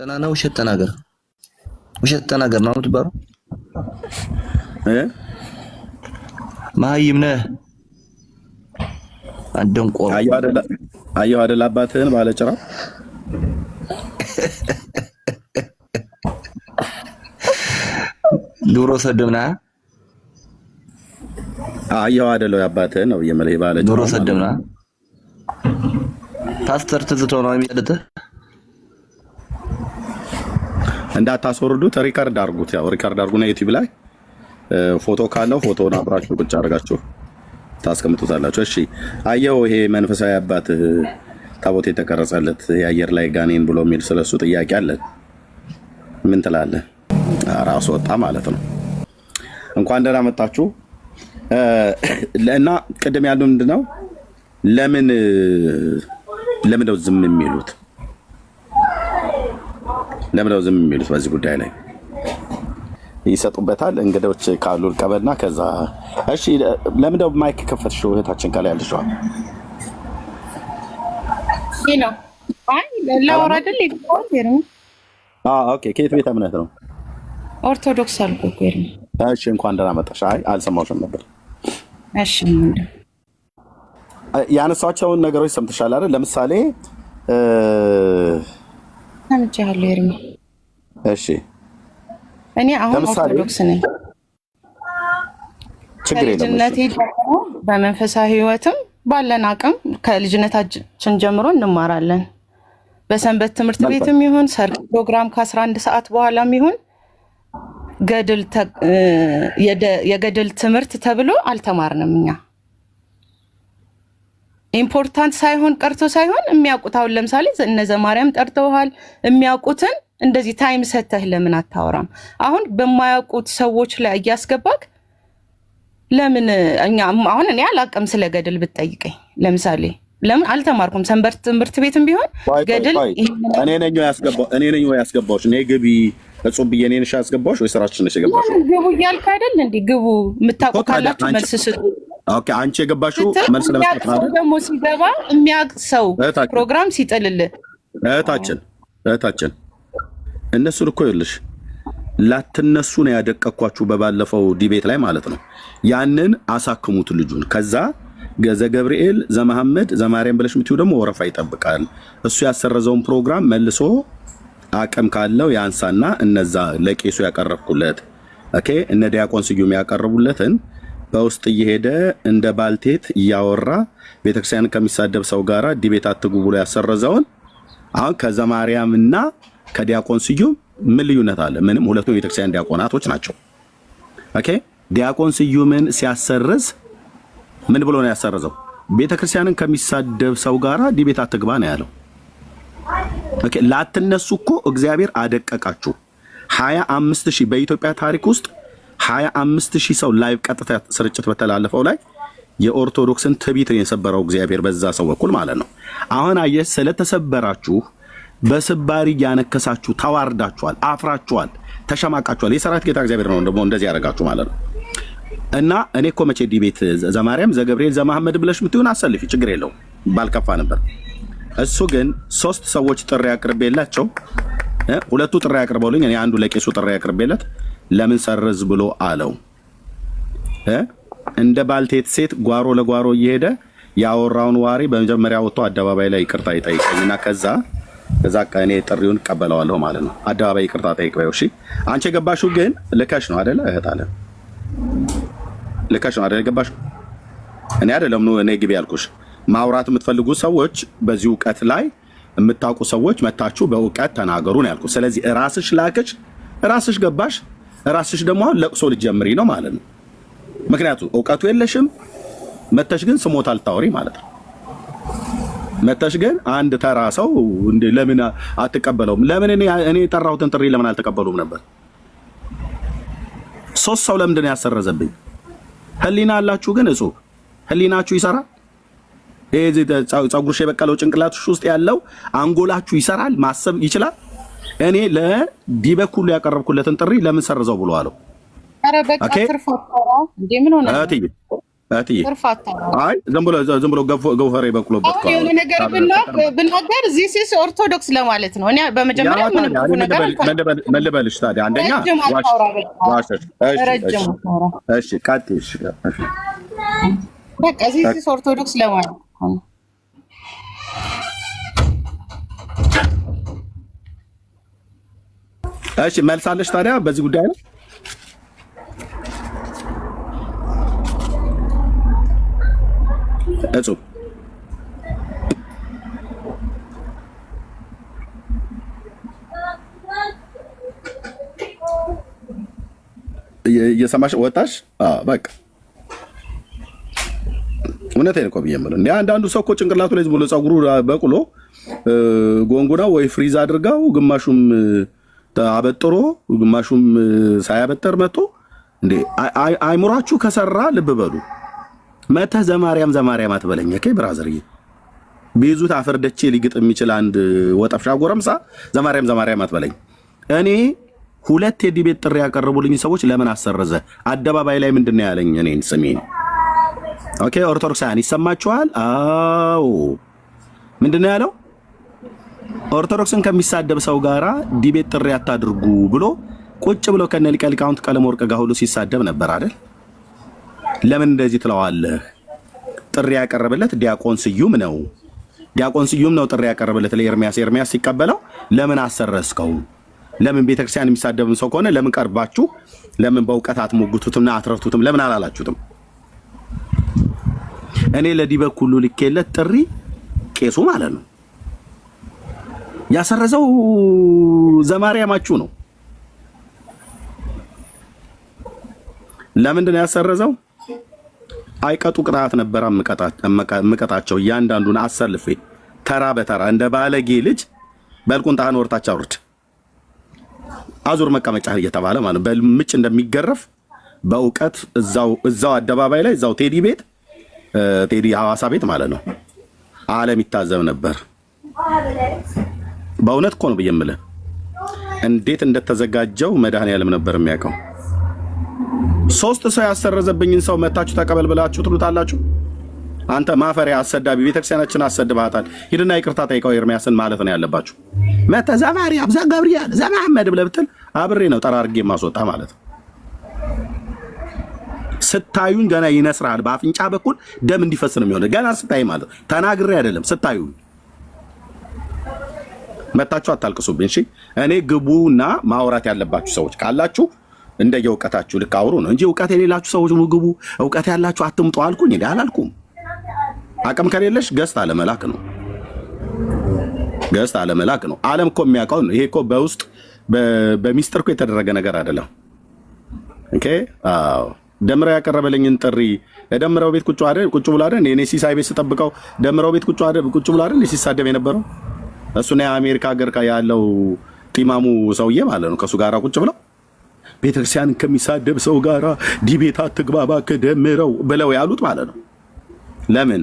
ተናና ውሸት ተናገር ነው የምትባለው። መሀይም ነህ አንደንቆሮ። አየሁ አይደል አባትህን ባለጭራ ዱሮ ሰደምና አየሁ አይደል አባትህን ነው የመለይ ባለጭራ ዱሮ ሰደምና ፓስተር ትዝቶ ነው የሚያደርግህ። እንዳታስወርዱት ሪካርድ አድርጉት። ያው ሪካርድ አድርጉና ዩቲዩብ ላይ ፎቶ ካለው ፎቶውን አብራችሁ ቁጭ አድርጋችሁ ታስቀምጡታላችሁ። እሺ አየው ይሄ መንፈሳዊ አባትህ ታቦት የተቀረጸለት የአየር ላይ ጋኔን ብሎ የሚል ስለሱ ጥያቄ አለ። ምን ትላለህ? ራስ ወጣ ማለት ነው። እንኳን ደህና መጣችሁ። እና ቅድም ያለው ምንድነው ለምን ነው ዝም የሚሉት? ለምን ዝም የሚሉት? በዚህ ጉዳይ ላይ ይሰጡበታል። እንግዶች ካሉ ልቀበልና ከዛ እሺ። ለምን ነው ማይክ ከፈትሽው? እህታችን ካለ ያልሽው ነው። አይ ለወራ አይደል ይቆጥሩ። ኦኬ። ከየት ቤተ እምነት ነው? ኦርቶዶክስ አልኩት። እሺ እንኳን ደህና መጣሽ። አይ አልሰማሁሽም ነበር። እሺ ያነሳቸውን ነገሮች ሰምተሻል አይደል? ለምሳሌ ሰምቻለሁ ይርም። እሺ እኔ አሁን ኦርቶዶክስ ነኝ። ችግር የለም። ልጅነቴ ጀምሮ በመንፈሳዊ ህይወትም ባለን አቅም ከልጅነታችን ጀምሮ እንማራለን። በሰንበት ትምህርት ቤትም ይሁን ሰርግ ፕሮግራም ከ11 ሰዓት በኋላም ይሁን የገድል ትምህርት ተብሎ አልተማርንም። እኛ ኢምፖርታንት ሳይሆን ቀርቶ ሳይሆን የሚያውቁት አሁን ለምሳሌ እነ ዘማርያም ጠርተውሃል። የሚያውቁትን እንደዚህ ታይም ሰተህ ለምን አታወራም? አሁን በማያውቁት ሰዎች ላይ እያስገባክ ለምን አሁን እኔ አላውቅም ስለ ገድል ብትጠይቀኝ ለምሳሌ ለምን አልተማርኩም? ሰንበት ትምህርት ቤትም ቢሆን ገድል እኔ ነኝ ያስገባሁሽ። እኔ ግቢ እጹብ ብዬ እኔ ነሽ ያስገባሁሽ ወይ ስራችን ነሽ የገባሽው? ግቡ እያልክ አይደል እንዴ? ግቡ የምታውቁ ካላችሁ መልስ ስጡ። ኦኬ አንቺ የገባሽው መልስ ለመስጠት ነው። ደግሞ ሲገባ የሚያውቅ ሰው ፕሮግራም ሲጥልልህ እህታችን እነሱን እኮ ይኸውልሽ ላትነሱ ነው ያደቀኳችሁ በባለፈው ዲቤት ላይ ማለት ነው። ያንን አሳክሙት ልጁን። ከዛ ገዘ ገብርኤል ዘመሐመድ ዘማርያም ብለሽ ምትዩ ደግሞ ወረፋ ይጠብቃል። እሱ ያሰረዘውን ፕሮግራም መልሶ አቅም ካለው ያንሳና እነዛ ለቄሱ ያቀረብኩለት ኦኬ እነ ዲያቆን ስዩም ያቀርቡለትን በውስጥ እየሄደ እንደ ባልቴት እያወራ ቤተክርስቲያን ከሚሳደብ ሰው ጋራ ዲቤት አትጉ ብሎ ያሰረዘውን አሁን ከዘማርያምና ከዲያቆን ስዩም ምን ልዩነት አለ? ምንም። ሁለቱም ቤተክርስቲያን ዲያቆናቶች ናቸው። ኦኬ ዲያቆን ስዩምን ሲያሰርዝ ምን ብሎ ነው ያሰረዘው? ቤተክርስቲያንን ከሚሳደብ ሰው ጋራ ዲቤት አትግባ ነው ያለው። ኦኬ ላትነሱ እኮ እግዚአብሔር አደቀቃችሁ። 25000 በኢትዮጵያ ታሪክ ውስጥ 25000 ሰው ላይቭ ቀጥታ ስርጭት በተላለፈው ላይ የኦርቶዶክስን ትዕቢትን የሰበረው እግዚአብሔር በዛ ሰው በኩል ማለት ነው። አሁን አየህ ስለተሰበራችሁ በስባሪ ያነከሳችሁ ተዋርዳችኋል፣ አፍራችኋል፣ ተሸማቃችኋል። የሰራዊት ጌታ እግዚአብሔር ነው ደግሞ እንደዚህ ያደርጋችሁ ማለት ነው። እና እኔ እኮ መቼ ዲቤት ዘማርያም ዘገብርኤል ዘመሐመድ ብለሽ ምትሆን አሰልፊ ችግር የለውም ባልከፋ ነበር። እሱ ግን 3 ሰዎች ጥሪ አቅርቤላቸው ሁለቱ ጥሪ አቅርበውልኝ እኔ አንዱ ለቄሱ ጥሪ አቅርቤለት ለምን ሰርዝ ብሎ አለው። እንደ ባልቴት ሴት ጓሮ ለጓሮ እየሄደ ያወራውን ዋሪ በመጀመሪያ ወጥቶ አደባባይ ላይ ይቅርታ ይጠይቀኝና ከዛ እኔ ጥሪውን ቀበለዋለሁ ማለት ነው። አደባባይ ይቅርታ ጠይቀው። እሺ አንቺ የገባሽው ግን ልከሽ ነው አይደለ? እህት አለ ልከሽ ነው አይደለ? የገባሽው እኔ አይደለም ነው እኔ ግቢ ያልኩሽ። ማውራት የምትፈልጉ ሰዎች በዚህ ዕውቀት ላይ የምታውቁ ሰዎች መታችሁ በዕውቀት ተናገሩ ነው ያልኩት። ስለዚህ ራስሽ ላከሽ፣ ራስሽ ገባሽ፣ ራስሽ ደግሞ ለቅሶ ልትጀምሪ ነው ማለት ነው። ምክንያቱም ዕውቀቱ የለሽም። መተሽ ግን ስሞታ ልታወሪ ማለት ነው። መተሽ ግን አንድ ተራ ሰው ለምን አትቀበለውም? ለምን እኔ የጠራሁትን ጥሪ ለምን አልተቀበሉም ነበር? 3 ሰው ለምንድን ነው ያሰረዘብኝ? ህሊና አላችሁ ግን እጹብ ህሊናችሁ ይሰራል? ይሄ ጸጉርሽ የበቀለው ጭንቅላትሽ ውስጥ ያለው አንጎላችሁ ይሰራል? ማሰብ ይችላል? እኔ ለዲበኩሉ ያቀረብኩለትን ጥሪ ለምን ሰርዘው ብሎ አለው? አረ በቃ ትርፋታ እንዴ ምን ሆነ? አይ ዝም ብሎ ገውፈሬ በቅሎበት ነው የሆነ ነገር ብናገር ዚስ ኢዝ ኦርቶዶክስ ለማለት ነው። እኔ በመጀመሪያ ምንም ነገር መልበልሽ ታዲያ አንደኛ እሺ ቃጥሽ በቃ ዚስ ኢዝ ኦርቶዶክስ ለማለት ነው። እሺ መልሳለሽ ታዲያ በዚህ ጉዳይ ነው እጹብ እየሰማሽ ወጣሽ? በቃ እውነቴን እኮ ብዬሽ የምልህ እንደ አንዳንዱ ሰው እኮ ጭንቅላቱ ላይ ዝም ብሎ ፀጉሩ በቅሎ ጎንጉና ወይ ፍሪዝ አድርጋው ግማሹም አበጥሮ ግማሹም ሳያበጠር መጥቶ እንዴ አይሙራችሁ ከሰራ ልብ በሉ። መተህ ዘማርያም አትበለኝ። ኦኬ ብራዘርዬ ቤዙት አፈርደቼ ሊግጥ የሚችል አንድ ወጠፍሻ ጎረምሳ ዘማርያም አትበለኝ። እኔ ሁለት የዲቤት ጥሪ ያቀርቡልኝ ሰዎች ለምን አሰረዘ? አደባባይ ላይ ምንድነው ያለኝ? እኔን ስሜን ኦኬ ኦርቶዶክሳውያን ይሰማችኋል? አዎ ምንድነው ያለው? ኦርቶዶክስን ከሚሳደብ ሰው ጋራ ዲቤት ጥሪ አታድርጉ ብሎ ቁጭ ብሎ ከነ ሊቀ ሊቃውንት ቀለመወርቅ ጋር ሁሉ ሲሳደብ ነበር አይደል? ለምን እንደዚህ ትለዋለህ? ጥሪ ያቀረበለት ዲያቆን ስዩም ነው። ዲያቆን ስዩም ነው ጥሪ ያቀረበለት ለኤርሚያስ። ኤርሚያስ ሲቀበለው ለምን አሰረስከው? ለምን ቤተክርስቲያን የሚሳደብን ሰው ከሆነ ለምን ቀርባችሁ ለምን በእውቀት አትሞግቱትምና አትረቱትም? ለምን አላላችሁትም? እኔ ለዲበክ ሁሉ ልኬለት ጥሪ ቄሱ ማለት ነው ያሰረዘው ዘማርያማችሁ ነው። ለምንድን ነው ያሰረዘው? አይቀጡ ቅጣት ነበር ምቀጣቸው። እያንዳንዱን አሰልፌ ተራ በተራ እንደ ባለጌ ልጅ በልቁንጣን ወርታች አውርድ አዙር መቀመጫ እየተባለ ማለት ነው። በልምጭ እንደሚገረፍ በእውቀት እዛው አደባባይ ላይ እዛው ቴዲ ቤት ቴዲ ሐዋሳ ቤት ማለት ነው ዓለም ይታዘብ ነበር። በእውነት እኮ ነው ብዬ የምልህ እንዴት እንደተዘጋጀው መድኃኒዓለም ነበር የሚያውቀው። ሶስት ሰው ያሰረዘብኝን ሰው መታችሁ ተቀበል ብላችሁ ትሉታላችሁ? አንተ ማፈሪያ አሰዳቢ፣ ቤተክርስቲያናችን አሰድባታል፣ ሂድና ይቅርታ ጠይቀው ኤርሚያስን ማለት ነው ያለባችሁ። መተ ዘማርያም ዘገብርኤል ዘመሐመድ ብለህ ብትል አብሬ ነው ጠራርጌ ማስወጣ ማለት ነው። ስታዩኝ ገና ይነስራል። በአፍንጫ በኩል ደም እንዲፈስ ነው የሚሆነው ገና ስታይ ማለት ነው። ተናግሬ አይደለም ስታዩኝ። መታችሁ አታልቅሱብኝ እሺ። እኔ ግቡና ማውራት ያለባችሁ ሰዎች ካላችሁ እንደየእውቀታችሁ ልክ አውሩ ነው እንጂ እውቀት የሌላችሁ ሰዎች ግቡ፣ እውቀት ያላችሁ አትምጡ አልኩኝ እንዴ? አላልኩም። አቅም ከሌለሽ ገዝት አለመላክ ነው። ገዝት አለመላክ ነው። ዓለም እኮ የሚያውቀው ነው። ይሄ እኮ በውስጥ በሚስጥር እኮ የተደረገ ነገር አይደለም። ኦኬ አዎ ደምረው ያቀረበልኝን ጥሪ ለደምረው ቤት ቁጭ ብሎ አይደል እኔ ሲሳይ ቤት ስጠብቀው ደምረው ቤት ቁጭ ብሎ አይደል ሲሳደብ የነበረው እሱ ነው። የአሜሪካ ሀገር ያለው ጢማሙ ሰውዬ ማለት ነው። ከሱ ጋራ ቁጭ ብለው ቤተክርስቲያን ከሚሳደብ ሰው ጋራ ዲቤት አትግባባ ከደምረው ብለው ያሉት ማለት ነው። ለምን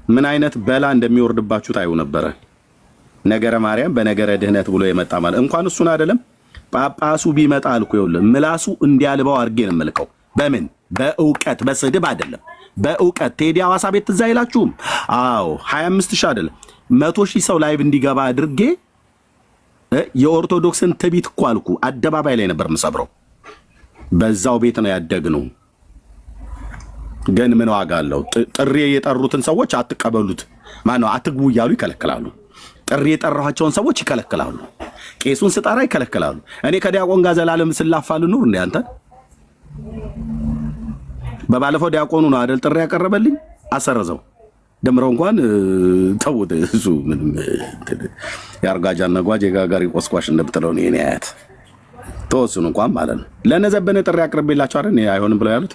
ምን አይነት በላ እንደሚወርድባችሁ ታዩ ነበረ። ነገረ ማርያም በነገረ ድህነት ብሎ የመጣ ማለት እንኳን እሱን አይደለም ጳጳሱ ቢመጣ አልኩ ይኸውልህ ምላሱ እንዲያልባው አድርጌ ነው የምልከው። በምን በእውቀት በስድብ አይደለም፣ በእውቀት ቴዲ ሐዋሳ ቤት ትዝ አይላችሁም? አዎ 25,000 አይደለም 100,000 ሰው ላይቭ እንዲገባ አድርጌ የኦርቶዶክስን ትቢት እኮ አልኩ አደባባይ ላይ ነበር የምሰብረው። በዛው ቤት ነው ያደግነው። ግን ምን ዋጋ አለው? ጥሪ የጠሩትን ሰዎች አትቀበሉት ማነው አትግቡ እያሉ ይከለክላሉ። ጥሪ የጠራኋቸውን ሰዎች ይከለክላሉ። ቄሱን ስጠራ ይከለክላሉ። እኔ ከዲያቆን ጋር ዘላለም ስላፋል ኑር እንዴ አንተ? በባለፈው ዲያቆኑ ነው አይደል ጥሪ ያቀረበልኝ አሰረዘው። ደምረው እንኳን ተውት። እሱ ምንም ያርጋጃና ጓጅ የጋጋሪ ቆስቋሽ እንደምትለው ነው የኔ አያት ተወሱን እንኳን ማለት ነው። ለነዘበነ ጥሪ አቅርቤላቸው አይደል አይሆንም ብለው ያሉት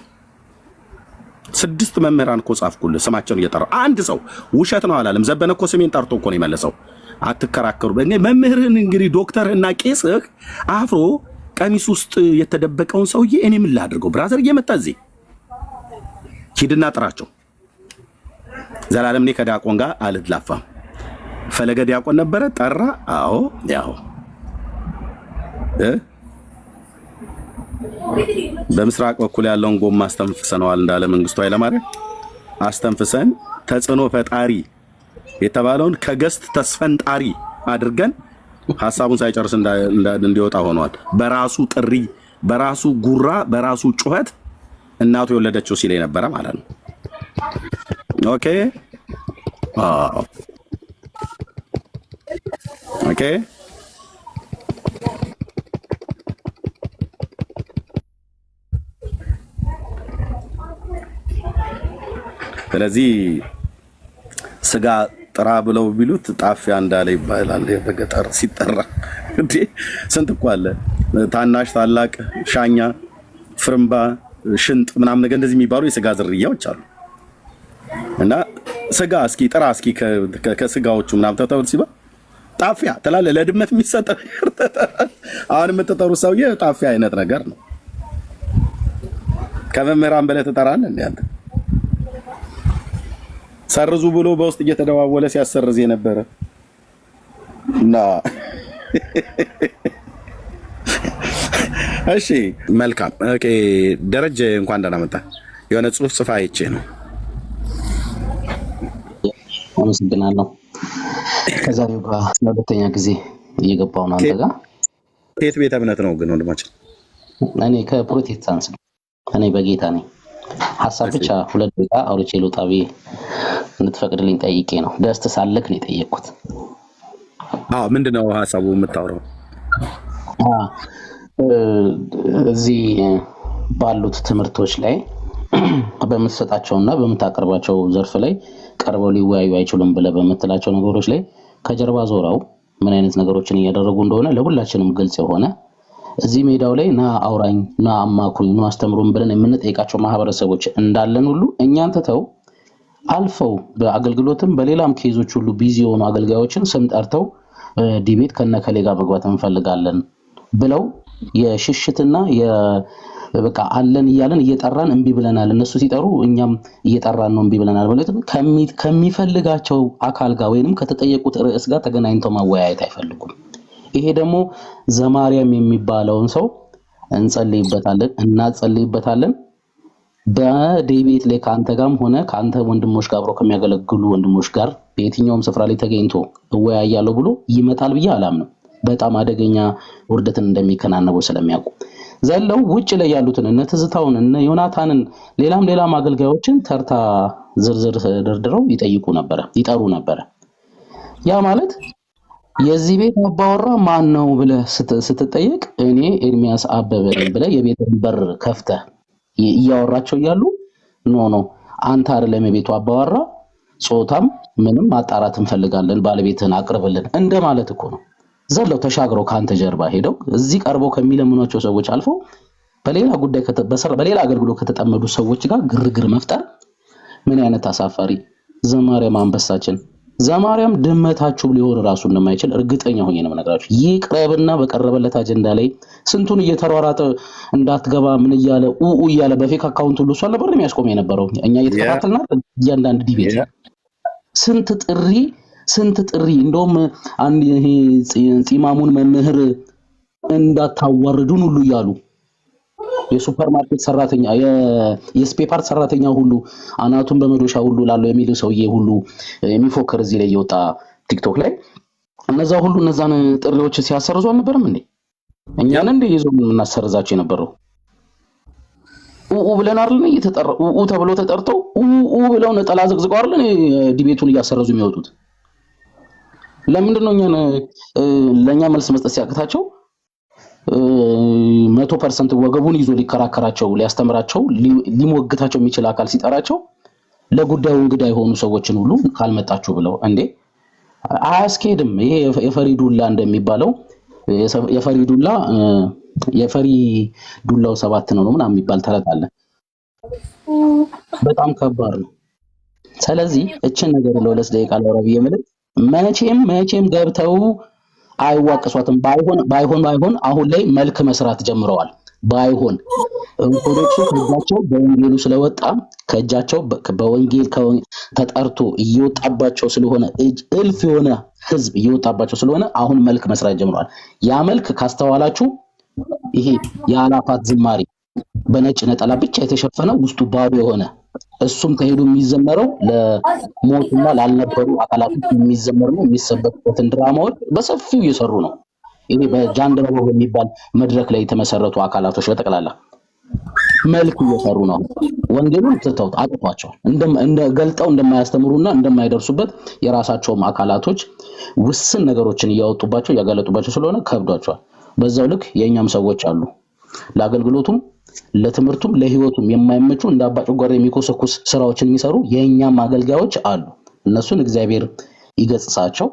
6 መምህራን እኮ ጻፍኩልህ ስማቸውን እየጠራው አንድ ሰው ውሸት ነው አላለም። ዘበነ እኮ ስሜን ጠርቶ እኮ ነው የመለሰው። አትከራከሩ። መምህርህን እንግዲህ ዶክተርህና ቄስህ አፍሮ ቀሚስ ውስጥ የተደበቀውን ሰውዬ እኔ ምን ላድርገው? ብራዘር እየመጣ እዚህ ሂድና ጥራቸው። ዘላለም እኔ ከዲያቆን ጋር አልላፋም። ፈለገ ዲያቆን ነበረ ጠራ። አዎ ያው በምስራቅ በኩል ያለውን ጎማ አስተንፍሰነዋል እንዳለ መንግስቱ ኃይለማርያም አስተንፍሰን ተጽዕኖ ፈጣሪ የተባለውን ከገስት ተስፈንጣሪ አድርገን ሐሳቡን ሳይጨርስ እንዲወጣ ሆኗል። በራሱ ጥሪ፣ በራሱ ጉራ፣ በራሱ ጩኸት እናቱ የወለደችው ሲል የነበረ ማለት ነው። ኦኬ ኦኬ። ስለዚህ ስጋ ጥራ ብለው ቢሉት ጣፊያ እንዳለ ይባላል። በገጠር ሲጠራ እንዴ ስንት እኮ አለ። ታናሽ፣ ታላቅ፣ ሻኛ፣ ፍርምባ፣ ሽንጥ ምናምን ነገር እንደዚህ የሚባሉ የስጋ ዝርያዎች አሉ። እና ስጋ እስኪ ጥራ እስኪ ከስጋዎቹ ምናምን ተተውል ሲባል ጣፊያ ትላለህ። ለድመት የሚሰጥ አሁን የምትጠሩት ሰውዬ ጣፊያ አይነት ነገር ነው። ከመምህራን በላይ ትጠራለህ እንዴ አንተ? ሰርዙ ብሎ በውስጥ እየተደዋወለ ሲያሰርዝ የነበረ እና እሺ መልካም ኦኬ። ደረጀ እንኳን ደህና መጣ። የሆነ ጽሁፍ ጽፋ አይቼ ነው። አመሰግናለሁ። ከዛሬው ጋር ለሁለተኛ ጊዜ እየገባው ነው አንተ ጋር። ከየት ቤተ እምነት ነው ግን ወንድማችን? እኔ ከፕሮቴስታንት ነው። እኔ በጌታ ነኝ። ሐሳብ ብቻ 2 ደቂቃ አውርቼ ልውጣ ብዬ እንድትፈቅድልኝ ጠይቄ ነው። ደስት ሳለክ ነው የጠየቅኩት። ምንድነው ሐሳቡ የምታወራው? እዚህ ባሉት ትምህርቶች ላይ በምትሰጣቸውና በምታቀርባቸው ዘርፍ ላይ ቀርበው ሊወያዩ አይችሉም ብለህ በምትላቸው ነገሮች ላይ ከጀርባ ዞራው ምን አይነት ነገሮችን እያደረጉ እንደሆነ ለሁላችንም ግልጽ የሆነ እዚህ ሜዳው ላይ ና አውራኝ ና አማክሩኝ ና አስተምሩን ብለን የምንጠይቃቸው ማህበረሰቦች እንዳለን ሁሉ እኛን ተተው አልፈው በአገልግሎትም በሌላም ኬዞች ሁሉ ቢዚ የሆኑ አገልጋዮችን ስም ጠርተው ዲቤት ከነከሌ ጋር መግባት እንፈልጋለን ብለው የሽሽትና በቃ አለን እያለን እየጠራን እንቢ ብለናል። እነሱ ሲጠሩ እኛም እየጠራን ነው እንቢ ብለናል ማለት ከሚፈልጋቸው አካል ጋር ወይንም ከተጠየቁት ርዕስ ጋር ተገናኝተው ማወያየት አይፈልጉም። ይሄ ደግሞ ዘማሪያም የሚባለውን ሰው እናጸልይበታለን በዴቤት ላይ ካንተ ጋርም ሆነ ካንተ ወንድሞች ጋር አብረው ከሚያገለግሉ ወንድሞች ጋር በየትኛውም ስፍራ ላይ ተገኝቶ እወያያለሁ ብሎ ይመጣል ብዬ አላምንም። በጣም አደገኛ ውርደትን እንደሚከናነቡ ስለሚያውቁ ዘለው ውጭ ላይ ያሉትን እነ ትዝታውን እነ ዮናታንን ሌላም አገልጋዮችን ተርታ ዝርዝር ደርድረው ይጠሩ ነበር። ያ ማለት የዚህ ቤት አባወራ ማን ነው ብለህ ስትጠየቅ እኔ ኤርሚያስ አበበ ነኝ ብለህ የቤትን በር ከፍተህ እያወራቸው እያሉ ኖ አንተ አይደለም የቤቱ አባወራ ጾታም ምንም ማጣራት እንፈልጋለን ባለቤትህን አቅርብልን እንደማለት እኮ ነው። ዘለው ተሻግረው ካንተ ጀርባ ሄደው እዚህ ቀርበው ከሚለምኗቸው ሰዎች አልፎ በሌላ ጉዳይ በሌላ አገልግሎት ከተጠመዱ ሰዎች ጋር ግርግር መፍጠር ምን አይነት አሳፋሪ! ዘማሪያም አንበሳችን ዘማሪያም ድመታችሁ ሊሆን ራሱ እንደማይችል እርግጠኛ ሆኜ ነው የምነግራችሁ። ይቅረብና በቀረበለት አጀንዳ ላይ ስንቱን እየተሯሯጠ እንዳትገባ ምን እያለ በፌክ አካውንት ሁሉ እሷ ነበር የሚያስቆም የነበረው። እኛ እየተከታተልና እያንዳንዱ ዲቤት ስንት ጥሪ እንደውም አንድ ይሄ ጺማሙን መምህር እንዳታዋርዱን ሁሉ እያሉ የሱፐርማርኬት ሰራተኛ የስፔፓርት ሰራተኛ ሁሉ አናቱን በመዶሻ ሁሉ ላለው የሚል ሰውዬ ሁሉ የሚፎከር እዚህ ላይ የወጣ ቲክቶክ ላይ እነዛን ጥሪዎች ሲያሰርዙ አልነበረም እንዴ? እኛን እንደ ይዞ እናሰርዛቸው የነበረው ብለን አይደል? ተብሎ ተጠርተው ብለው ነጠላ ዘግዝቀው አይደል ዲቤቱን እያሰረዙ የሚወጡት? ለምንድነው ለኛ መልስ መስጠት ሲያቅታቸው 100% ወገቡን ይዞ ሊከራከራቸው ሊያስተምራቸው ሊሞግታቸው የሚችል አካል ሲጠራቸው ለጉዳዩ እንግዳ የሆኑ ሰዎችን ሁሉ ካልመጣችሁ ብለው እንዴ አያስኬድም። ይሄ የፈሪዱላ እንደሚባለው የፈሪዱላው 7 ነው ምናምን የሚባል ተረት አለ። በጣም ከባድ ነው። ስለዚህ እችን ነገር ለሁለት ደቂቃ ላውራ ብዬ ማለት መቼም ገብተው አይዋቀሷትም። ባይሆን አሁን ላይ መልክ መስራት ጀምረዋል። ባይሆን ኦርቶዶክሱ ከእጃቸው በወንጌሉ ስለወጣ ከእጃቸው በወንጌል ተጠርቶ እየወጣባቸው ስለሆነ እልፍ የሆነ ህዝብ እየወጣባቸው ስለሆነ አሁን መልክ መስራት ጀምረዋል። ያ መልክ ካስተዋላችሁ ይሄ የአላፋት ዝማሬ በነጭ ነጠላ ብቻ የተሸፈነ ውስጡ ባዶ የሆነ እሱም ከሄዱ የሚዘመረው ለሞቱና ላልነበሩ አካላቶች የሚዘመር ነው። የሚሰበክበትን ድራማዎች በሰፊው እየሰሩ ነው። ይሄ በጃንደረባ በሚባል መድረክ ላይ የተመሰረቱ አካላቶች በጠቅላላ መልክ እየሰሩ ነው። ወንጌሉን ትተውት አጥቷቸዋል። እንደ ገልጠው እንደማያስተምሩና እንደማይደርሱበት የራሳቸውም አካላቶች ውስን ነገሮችን እያወጡባቸው እያጋለጡባቸው ስለሆነ ከብዷቸዋል። በዛው ልክ የእኛም ሰዎች አሉ ለአገልግሎቱም ለትምህርቱም ለህይወቱም የማይመቹ እንደ አባ ጨጓራ የሚኮሰኩስ ስራዎችን የሚሰሩ የእኛም አገልጋዮች አሉ። እነሱን እግዚአብሔር ይገጽሳቸው፣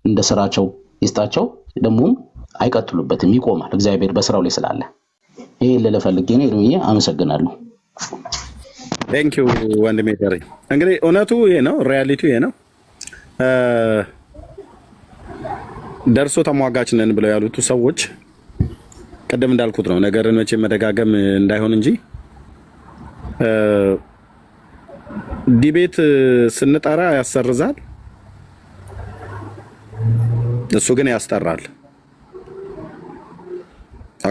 እንደ ስራቸው ይስጣቸው። ደግሞም አይቀጥሉበትም፣ ይቆማል እግዚአብሔር በስራው ላይ ስላለ። ይሄ ለፈልጌ ነው። እርምዬ አመሰግናለሁ። ቴንክ ዩ ወንድሜ ደሬ። እንግዲህ እውነቱ ይሄ ነው፣ ሪያሊቲው ይሄ ነው። ደርሶ ተሟጋች ነን ብለው ያሉት ሰዎች ቀደም እንዳልኩት ነው፣ ነገርን መቼ መደጋገም እንዳይሆን እንጂ ዲቤት ስንጠራ ያሰርዛል፣ እሱ ግን ያስጠራል።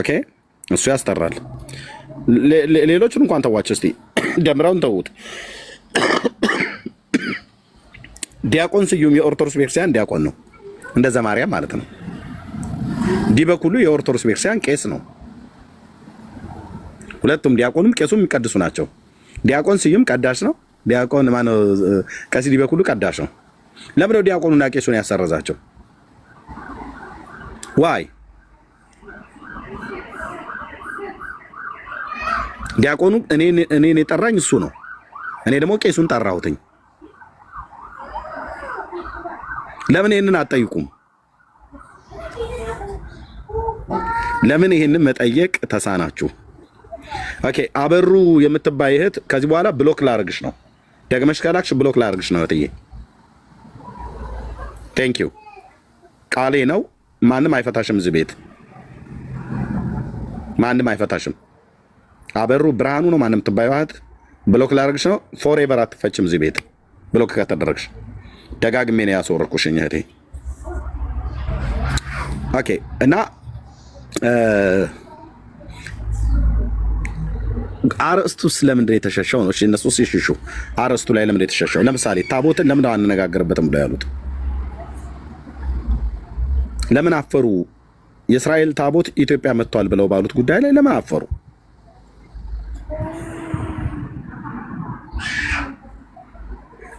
ኦኬ፣ እሱ ያስጠራል። ሌሎቹን እንኳን ተዋቸው እስቲ፣ ደምረውን ተውት። ዲያቆን ስዩም የኦርቶዶክስ ቤተክርስቲያን ዲያቆን ነው፣ እንደ ዘማሪያም ማለት ነው። ዲበኩሉ የኦርቶዶክስ ቤተክርስቲያን ቄስ ነው። ሁለቱም ዲያቆንም ቄሱም የሚቀድሱ ናቸው። ዲያቆን ስዩም ቀዳሽ ነው። ዲያቆን ማነው? ቀሲስ ዲበኩሉ ቀዳሽ ነው። ለምን ነው ዲያቆኑና ቄሱን ያሰረዛቸው? ዋይ? ዲያቆኑ እኔን የጠራኝ እሱ ነው። እኔ ደግሞ ቄሱን ጠራሁትኝ። ለምን ይሄንን አትጠይቁም? ለምን ይሄንን መጠየቅ ተሳናችሁ? ኦኬ፣ አበሩ የምትባይ እህት ከዚህ በኋላ ብሎክ ላርግሽ ነው። ደግመሽ ከላክሽ ብሎክ ላርግሽ ነው እህትዬ። ቴንክ ዩ። ቃሌ ነው። ማንም አይፈታሽም እዚህ ቤት፣ ማንም አይፈታሽም። አበሩ ብርሃኑ ነው ማንም የምትባይ እህት፣ ብሎክ ላርግሽ ነው። ፎሬቨር አትፈችም እዚህ ቤት ብሎክ ከተደረግሽ። ደጋግሜ ነው ያስወረኩሽኝ እህቴ። ኦኬ፣ እና አርእስቱ ስለምንድን ነው የተሸሸው ነው? እሺ እነሱ ሲሽሹ አርእስቱ ላይ ለምንድን ነው የተሸሸው? ለምሳሌ ታቦትን ለምን አንነጋገርበትም ብለው ያሉት ለምን አፈሩ? የእስራኤል ታቦት ኢትዮጵያ መጥቷል ብለው ባሉት ጉዳይ ላይ ለምን አፈሩ?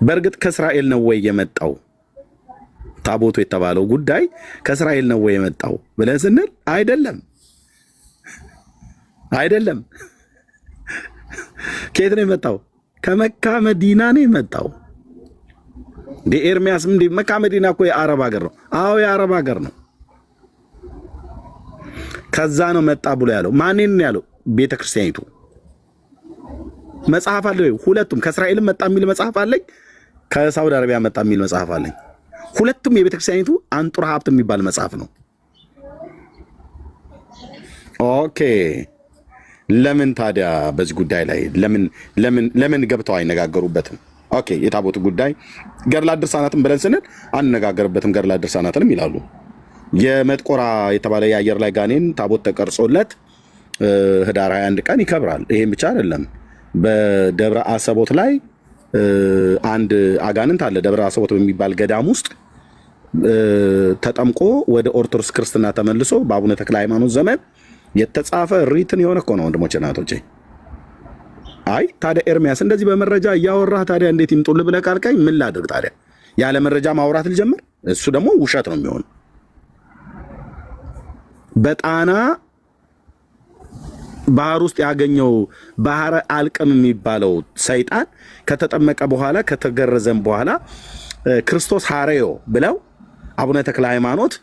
በእርግጥ ከእስራኤል ነው ወይ የመጣው ታቦቱ የተባለው ጉዳይ ከእስራኤል ነው ወይ የመጣው ብለን ስንል አይደለም፣ አይደለም። ከየት ነው የመጣው? ከመካ መዲና ነው የመጣው። ኤርሚያስ እንደ መካ መዲና እኮ የአረብ ሀገር ነው። አዎ የአረብ ሀገር ነው። ከዛ ነው መጣ ብሎ ያለው ማንን ያለው? ቤተክርስቲያኒቱ መጽሐፍ አለ። ሁለቱም ከእስራኤልም መጣ የሚል መጽሐፍ አለኝ፣ ከሳውዲ አረቢያ መጣ የሚል መጽሐፍ አለኝ። ሁለቱም የቤተክርስቲያኒቱ አንጡራ ሀብት የሚባል መጽሐፍ ነው። ኦኬ፣ ለምን ታዲያ በዚህ ጉዳይ ላይ ለምን ገብተው አይነጋገሩበትም? ኦኬ፣ የታቦቱ ጉዳይ ገድላት ድርሳናትን ብለን ስንል አንነጋገርበትም። ገድላት ድርሳናትንም ይላሉ። የመጥቆራ የተባለ የአየር ላይ ጋኔን ታቦት ተቀርጾለት ህዳር 21 ቀን ይከብራል። ይሄን ብቻ አይደለም። በደብረ አሰቦት ላይ አንድ አጋንንት አለ። ደብረ አሰቦት በሚባል ገዳም ውስጥ ተጠምቆ ወደ ኦርቶዶክስ ክርስትና ተመልሶ በአቡነ ተክለ ሃይማኖት ዘመን የተጻፈ ሪትን የሆነ እኮ ነው ወንድሞቼ እናቶቼ። አይ ታዲያ ኤርሚያስ እንደዚህ በመረጃ እያወራህ ታዲያ እንዴት ይምጡልህ ብለህ ካልከኝ ምን ላድርግ ታዲያ? ያለ መረጃ ማውራት ልጀምር? እሱ ደግሞ ውሸት ነው የሚሆን። በጣና ባህር ውስጥ ያገኘው ባህረ አልቅም የሚባለው ሰይጣን ከተጠመቀ በኋላ ከተገረዘም በኋላ ክርስቶስ ሐሬዮ ብለው አቡነ ተክለ ሃይማኖት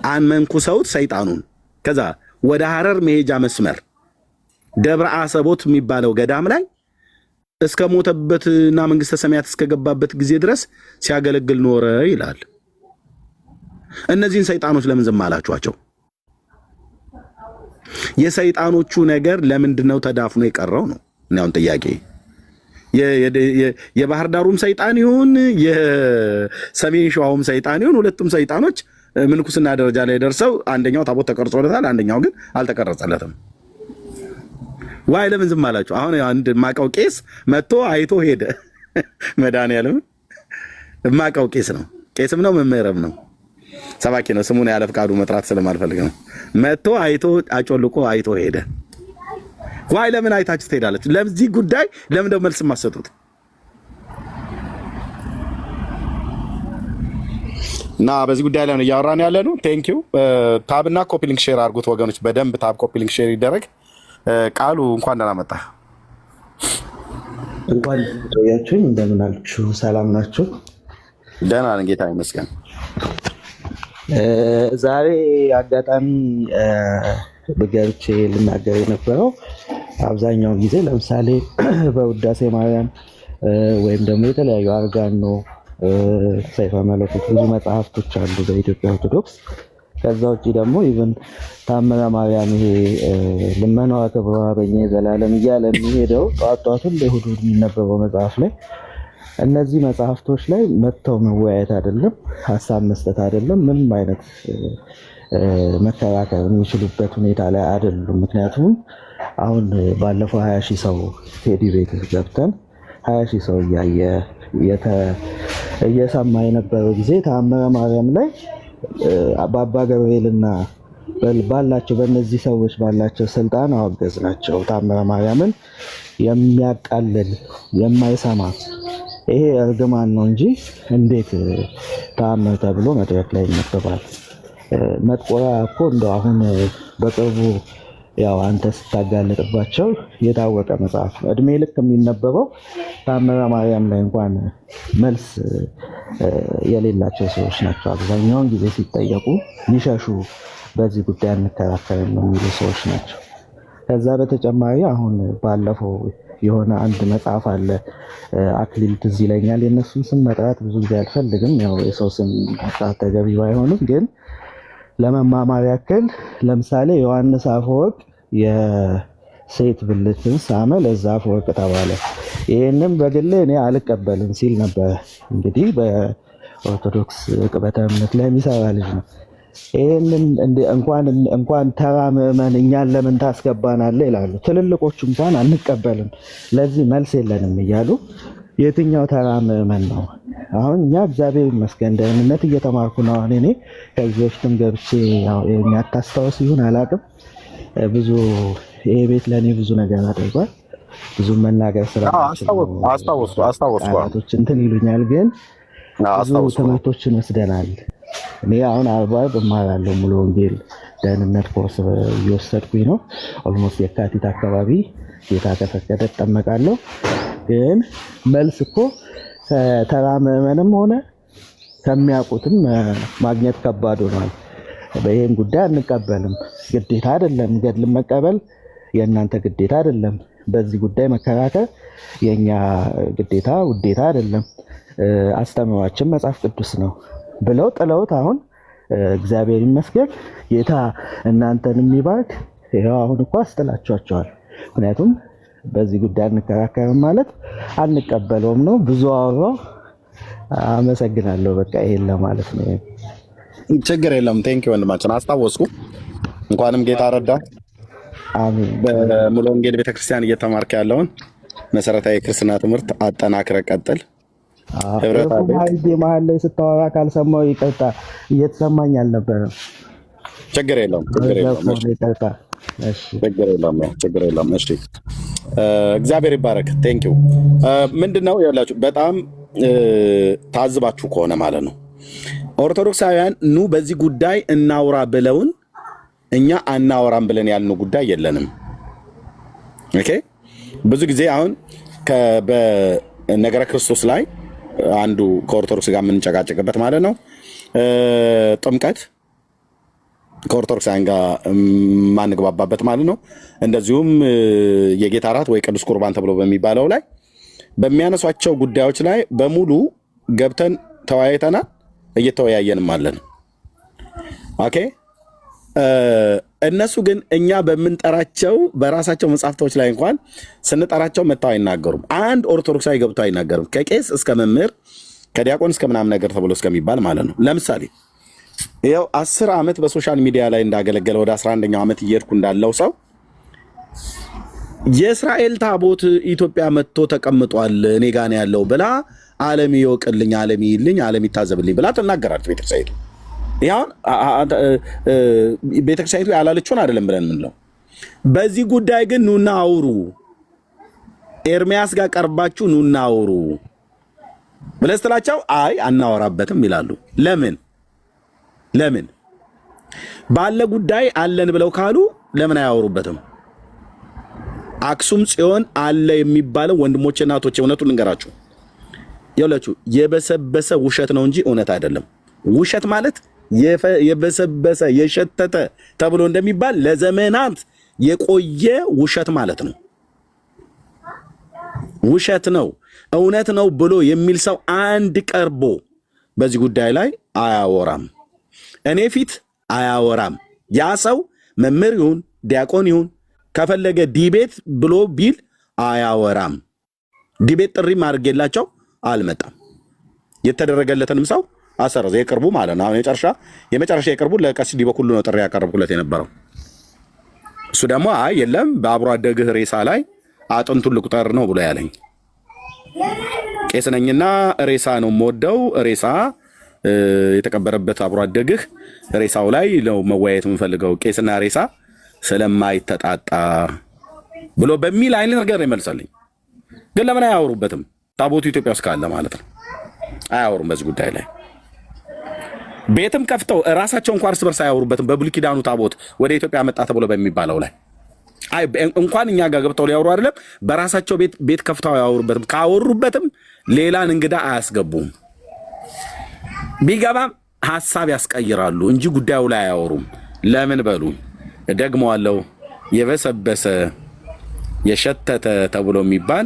አንመንኩሰውት ሰይጣኑን። ከዛ ወደ ሐረር መሄጃ መስመር ደብረ አሰቦት የሚባለው ገዳም ላይ እስከ ሞተበትና መንግስተ ሰማያት እስከገባበት ጊዜ ድረስ ሲያገለግል ኖረ ይላል። እነዚህን ሰይጣኖች ለምን ዝም አላችኋቸው? የሰይጣኖቹ ነገር ለምንድነው ተዳፍኖ የቀረው ነው አሁን ጥያቄ። የባህር ዳሩም ሰይጣን ይሁን የሰሜን ሸዋውም ሰይጣን ይሁን ሁለቱም ሰይጣኖች ምንኩስና ደረጃ ላይ ደርሰው አንደኛው ታቦት ተቀርጾለታል፣ አንደኛው ግን አልተቀረጸለትም። ዋይ ለምን ዝም አላችሁ? አሁን አንድ ማቀው ቄስ መጥቶ አይቶ ሄደ። መድኃኒዓለም ማቀው ቄስ ነው፣ ቄስም ነው መምህርም ነው፣ ሰባኪ ነው። ስሙን ያለ ፍቃዱ መጥራት ስለማልፈልግ ነው። መጥቶ አይቶ አጮልቆ አይቶ ሄደ። ዋይ ለምን አይታችሁ ትሄዳላችሁ? ለዚህ ጉዳይ ለምን ደው መልስ የማትሰጡት? እና በዚህ ጉዳይ ላይ ነው እያወራን ያለ ነው። ቴንክ ዩ። ታብና ኮፒ ሊንክ ሼር አድርጉት ወገኖች፣ በደንብ ታብ ኮፒ ሊንክ ሼር ይደረግ። ቃሉ እንኳን ደህና መጣ። እንኳን ቆያችሁኝ። እንደምን አላችሁ? ሰላም ናችሁ? ደህና ነን፣ ጌታ ይመስገን። ዛሬ አጋጣሚ በገብቼ ልናገር የነበረው አብዛኛው ጊዜ ለምሳሌ በውዳሴ ማርያም ወይም ደግሞ የተለያዩ አርጋኖ፣ ሰይፈ መለኮት ብዙ መጽሐፍቶች አሉ በኢትዮጵያ ኦርቶዶክስ። ከዛ ውጭ ደግሞ ኢቭን ታምረ ማርያም ይሄ ልመናዋ ክብሯ በእኛ ዘላለም እያለ የሚሄደው ጠዋት ጠዋት ሁሌ እሑድ እሑድ የሚነበበው መጽሐፍ ላይ እነዚህ መጽሐፍቶች ላይ መጥተው መወያየት አይደለም፣ ሀሳብ መስጠት አይደለም፣ ምንም አይነት መከራከር የሚችሉበት ሁኔታ ላይ አይደሉም። ምክንያቱም አሁን ባለፈው 20 ሺህ ሰው ቴዲ ቤት ገብተን 20 ሺህ ሰው እየሰማ የነበረው ጊዜ ታምረ ማርያም ላይ በአባ ገብርኤልና ባላቸው በእነዚህ ሰዎች ባላቸው ስልጣን አወገዝ ናቸው። ታምረ ማርያምን የሚያቃልል የማይሰማ ይሄ እርግማን ነው እንጂ እንዴት ተአምር ተብሎ መድረክ ላይ ይነበባል? መጥቆራ እኮ እንደው አሁን በቅርቡ ያው አንተ ስታጋለጥባቸው የታወቀ መጽሐፍ ነው። እድሜ ልክ የሚነበበው ታምረ ማርያም ላይ እንኳን መልስ የሌላቸው ሰዎች ናቸው። አብዛኛውን ጊዜ ሲጠየቁ ሊሸሹ፣ በዚህ ጉዳይ አንከራከርም የሚሉ ሰዎች ናቸው። ከዛ በተጨማሪ አሁን ባለፈው የሆነ አንድ መጽሐፍ አለ፣ አክሊል ትዝ ይለኛል። የእነሱን ስም መጥራት ብዙ ጊዜ አልፈልግም፣ ያው የሰው ስም መጥራት ተገቢ ባይሆንም፣ ግን ለመማማር ያክል ለምሳሌ ዮሐንስ አፈወርቅ የሴት ብልትን ሳመ፣ ለዛ አፈወርቅ ተባለ። ይህንም በግሌ እኔ አልቀበልም ሲል ነበረ። እንግዲህ በኦርቶዶክስ ቅበተ እምነት ላይ የሚሰራ ልጅ ነው። ይህንን እንኳን ተራ ምዕመን እኛን ለምን ታስገባናለህ ይላሉ። ትልልቆቹ እንኳን አንቀበልም፣ ለዚህ መልስ የለንም እያሉ የትኛው ተራ ምዕመን ነው? አሁን እኛ እግዚአብሔር ይመስገን ደህንነት እየተማርኩ ነው። አሁን እኔ ከዚህ በፊትም ገብቼ የሚያታስታውስ ይሁን አላውቅም፣ ብዙ ይሄ ቤት ለእኔ ብዙ ነገር አድርጓል። ብዙ መናገር ስላቶች እንትን ይሉኛል፣ ግን ብዙ ትምህርቶችን ወስደናል። እኔ አሁን 40 እማራለሁ ሙሉ ወንጌል ደህንነት ኮርስ እየወሰድኩኝ ነው። ኦልሞስት የካቲት አካባቢ ጌታ ከፈቀደ እጠመቃለሁ። ግን መልስ እኮ ከተራ ምዕመንም ሆነ ከሚያውቁትም ማግኘት ከባድ ሆኗል። በይህን ጉዳይ አንቀበልም። ግዴታ አይደለም፣ ገድልን መቀበል የእናንተ ግዴታ አይደለም። በዚህ ጉዳይ መከራከር የእኛ ግዴታ ውዴታ አይደለም። አስተምህሯችን መጽሐፍ ቅዱስ ነው ብለው ጥለውት አሁን እግዚአብሔር ይመስገን ጌታ እናንተን የሚባርክ ይኸው አሁን እኮ አስጥላችኋቸዋል። ምክንያቱም በዚህ ጉዳይ አንከራከርም ማለት አንቀበለውም ነው። ብዙ አወራሁ። አመሰግናለሁ። በቃ ይሄን ለማለት ነው። ችግር የለም። ቴንክ ዩ ወንድማችን፣ አስታወስኩ። እንኳንም ጌታ ረዳ። አሜን። በሙሉ ወንጌል ቤተክርስቲያን እየተማርክ ያለውን መሰረታዊ ክርስትና ትምህርት አጠናክረ ቀጥል። መሀል ላይ ስታወራ ካልሰማሁ ይቅርታ፣ እየተሰማኝ አልነበረም። ችግር የለውም። ችግር የለም። እሺ፣ እግዚአብሔር ይባረክ። ቴንክ ዩ። ምንድነው ያላችሁ? በጣም ታዝባችሁ ከሆነ ማለት ነው ኦርቶዶክሳውያን ኑ በዚህ ጉዳይ እናውራ ብለውን እኛ አናወራም ብለን ያልነው ጉዳይ የለንም። ኦኬ። ብዙ ጊዜ አሁን በነገረ ክርስቶስ ላይ አንዱ ከኦርቶዶክስ ጋር የምንጨቃጨቅበት ማለት ነው ጥምቀት ከኦርቶዶክሳውያን ጋር ማንግባባበት ማለት ነው። እንደዚሁም የጌታ እራት ወይ ቅዱስ ቁርባን ተብሎ በሚባለው ላይ በሚያነሷቸው ጉዳዮች ላይ በሙሉ ገብተን ተወያይተናል፣ እየተወያየንም አለን። ኦኬ። እነሱ ግን እኛ በምንጠራቸው በራሳቸው መጽሐፍቶች ላይ እንኳን ስንጠራቸው መጥተው አይናገሩም። አንድ ኦርቶዶክሳዊ ገብቶ አይናገርም። ከቄስ እስከ መምህር ከዲያቆን እስከ ምናምን ነገር ተብሎ እስከሚባል ማለት ነው። ለምሳሌ ይኸው 10 ዓመት በሶሻል ሚዲያ ላይ እንዳገለገለ ወደ 11ኛው ዓመት እየሄድኩ እንዳለው ሰው የእስራኤል ታቦት ኢትዮጵያ መጥቶ ተቀምጧል እኔ ጋር ነው ያለው ብላ ዓለም ይወቅልኝ፣ ዓለም ይልኝ፣ ዓለም ይታዘብልኝ ብላ ትናገራለች ቤተክርስቲያኒቱ። ይሁን ቤተክርስቲያኒቱ ያላለችውን አይደለም ብለን ምንለው። በዚህ ጉዳይ ግን ኑና አውሩ፣ ኤርሚያስ ጋር ቀርባችሁ ኑና አውሩ ብለህ ስትላቸው አይ አናወራበትም ይላሉ። ለምን ባለ ጉዳይ አለን ብለው ካሉ ለምን አያወሩበትም? አክሱም ጽዮን አለ የሚባለው ወንድሞቼ እናቶቼ እውነቱን ልንገራችሁ ይኸውላችሁ የበሰበሰ ውሸት ነው እንጂ እውነት አይደለም። ውሸት ማለት የበሰበሰ የሸተተ ተብሎ እንደሚባል ለዘመናት የቆየ ውሸት ማለት ነው። ውሸት ነው። እውነት ነው ብሎ የሚል ሰው አንድ ቀርቦ በዚህ ጉዳይ ላይ አያወራም፣ እኔ ፊት አያወራም። ያ ሰው መምህር ይሁን ዲያቆን ይሁን ከፈለገ ዲቤት ብሎ ቢል አያወራም። ዲቤት ጥሪ ማድረግላቸው አልመጣም። የተደረገለትንም ሰው አሰረዘ። የቅርቡ ማለት ነው። አሁን የመጨረሻ የቅርቡ ለቀሲስ ዲበኩሉ ነው ጥሪ ያቀረብኩለት የነበረው። እሱ ደግሞ አይ የለም በአብሮ አደግህ ሬሳ ላይ አጥንቱን ልቁጠር ነው ብሎ ያለኝ። ቄስ ነኝና ሬሳ ነው የምወደው፣ ሬሳ የተቀበረበት አብሮ አደግህ ሬሳው ላይ ነው መወያየት የምፈልገው፣ ቄስና ሬሳ ስለማይተጣጣ ብሎ በሚል አይነት ነገር ይመልሳልኝ። ግን ለምን አያወሩበትም? ታቦቱ ኢትዮጵያ ውስጥ ካለ ማለት ነው። አያወሩም በዚህ ጉዳይ ላይ። ቤትም ከፍተው ራሳቸው እንኳን እርስ በርስ አያወሩበትም። በብሉይ ኪዳኑ ታቦት ወደ ኢትዮጵያ መጣ ተብሎ በሚባለው ላይ አይ እንኳን እኛ ጋር ገብተው ሊያወሩ አይደለም በራሳቸው ቤት ከፍተው አያወሩበትም። ካወሩበትም ሌላን እንግዳ አያስገቡም። ቢገባም ሐሳብ ያስቀይራሉ እንጂ ጉዳዩ ላይ አያወሩም። ለምን በሉ ደግመዋለሁ። የበሰበሰ የሸተተ ተብሎ የሚባል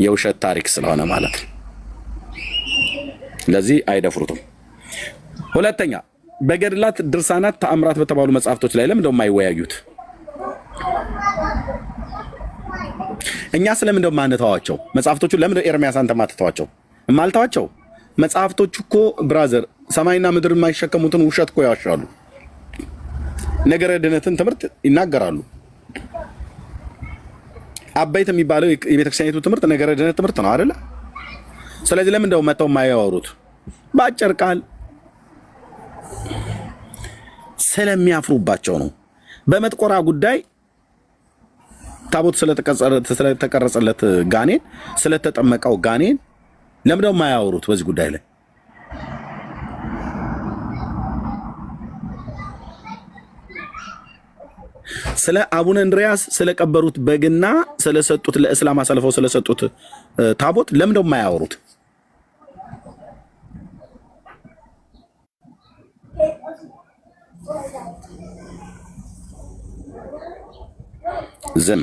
የውሸት ታሪክ ስለሆነ ማለት ነው። ለዚህ አይደፍሩትም። ሁለተኛ በገድላት ድርሳናት፣ ተአምራት በተባሉ መጽሐፍቶች ላይ ለምን እንደው የማይወያዩት? እኛ ስለምን እንደው ማንተዋቸው መጽሐፍቶቹ ለምን ኤርሚያስ አንተ ማትተዋቸው? ማልተዋቸው መጽሐፍቶቹ እኮ ብራዘር ሰማይና ምድር የማይሸከሙትን ውሸት እኮ ያዋሻሉ። ነገረ ድነትን ትምህርት ይናገራሉ። አበይት የሚባለው የቤተክርስቲያኒቱ ትምህርት ነገረ ድነት ትምህርት ነው አይደለ? ስለዚህ ለምን እንደው መተው የማያወሩት? በአጭር ቃል ስለሚያፍሩባቸው ነው። በመጥቆራ ጉዳይ ታቦት ስለተቀረጸለት ጋኔን ስለተጠመቀው ጋኔን ለምን እንደው የማያወሩት በዚህ ጉዳይ ላይ? ስለ አቡነ እንድሪያስ ስለቀበሩት በግና ስለሰጡት ለእስላም አሳልፈው ስለሰጡት ታቦት ለምን እንደው የማያወሩት? ዝም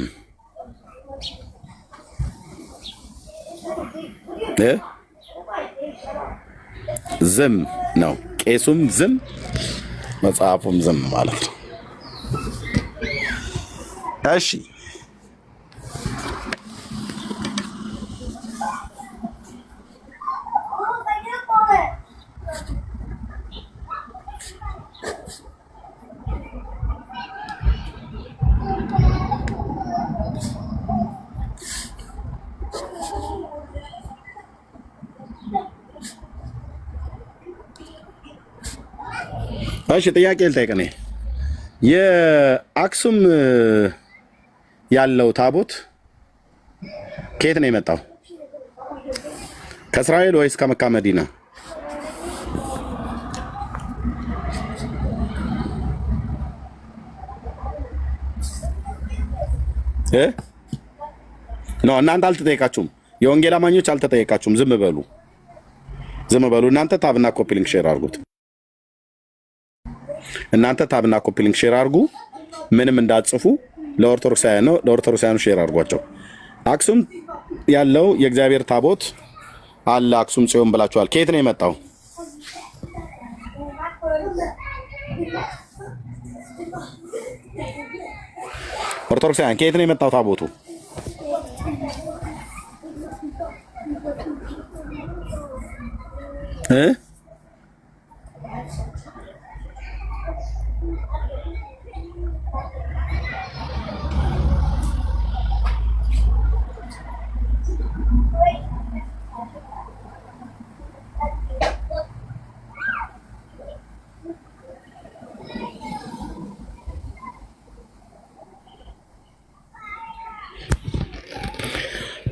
ዝም ነው። ቄሱም ዝም፣ መጽሐፉም ዝም ማለት ነው። እሺ እሺ ጥያቄ ልጠይቅ። እኔ የአክሱም ያለው ታቦት ከየት ነው የመጣው? ከእስራኤል ወይስ ከመካ መዲና? ነው እናንተ አልተጠየቃችሁም። የወንጌል አማኞች አልተጠየቃችሁም። ዝም በሉ፣ ዝም በሉ። እናንተ ታብና ኮፒ ሊንክ ሼር አድርጉት። እናንተ ታብና ኮፒ ሊንክ ሼር አድርጉ። ምንም እንዳትጽፉ። ለኦርቶዶክሳውያን ነው፣ ለኦርቶዶክሳውያኑ ሼር አድርጓቸው። አክሱም ያለው የእግዚአብሔር ታቦት አለ አክሱም ጽዮን ብላችኋል። ከየት ነው የመጣው? ኦርቶዶክሳውያን ከየት ነው የመጣው ታቦቱ?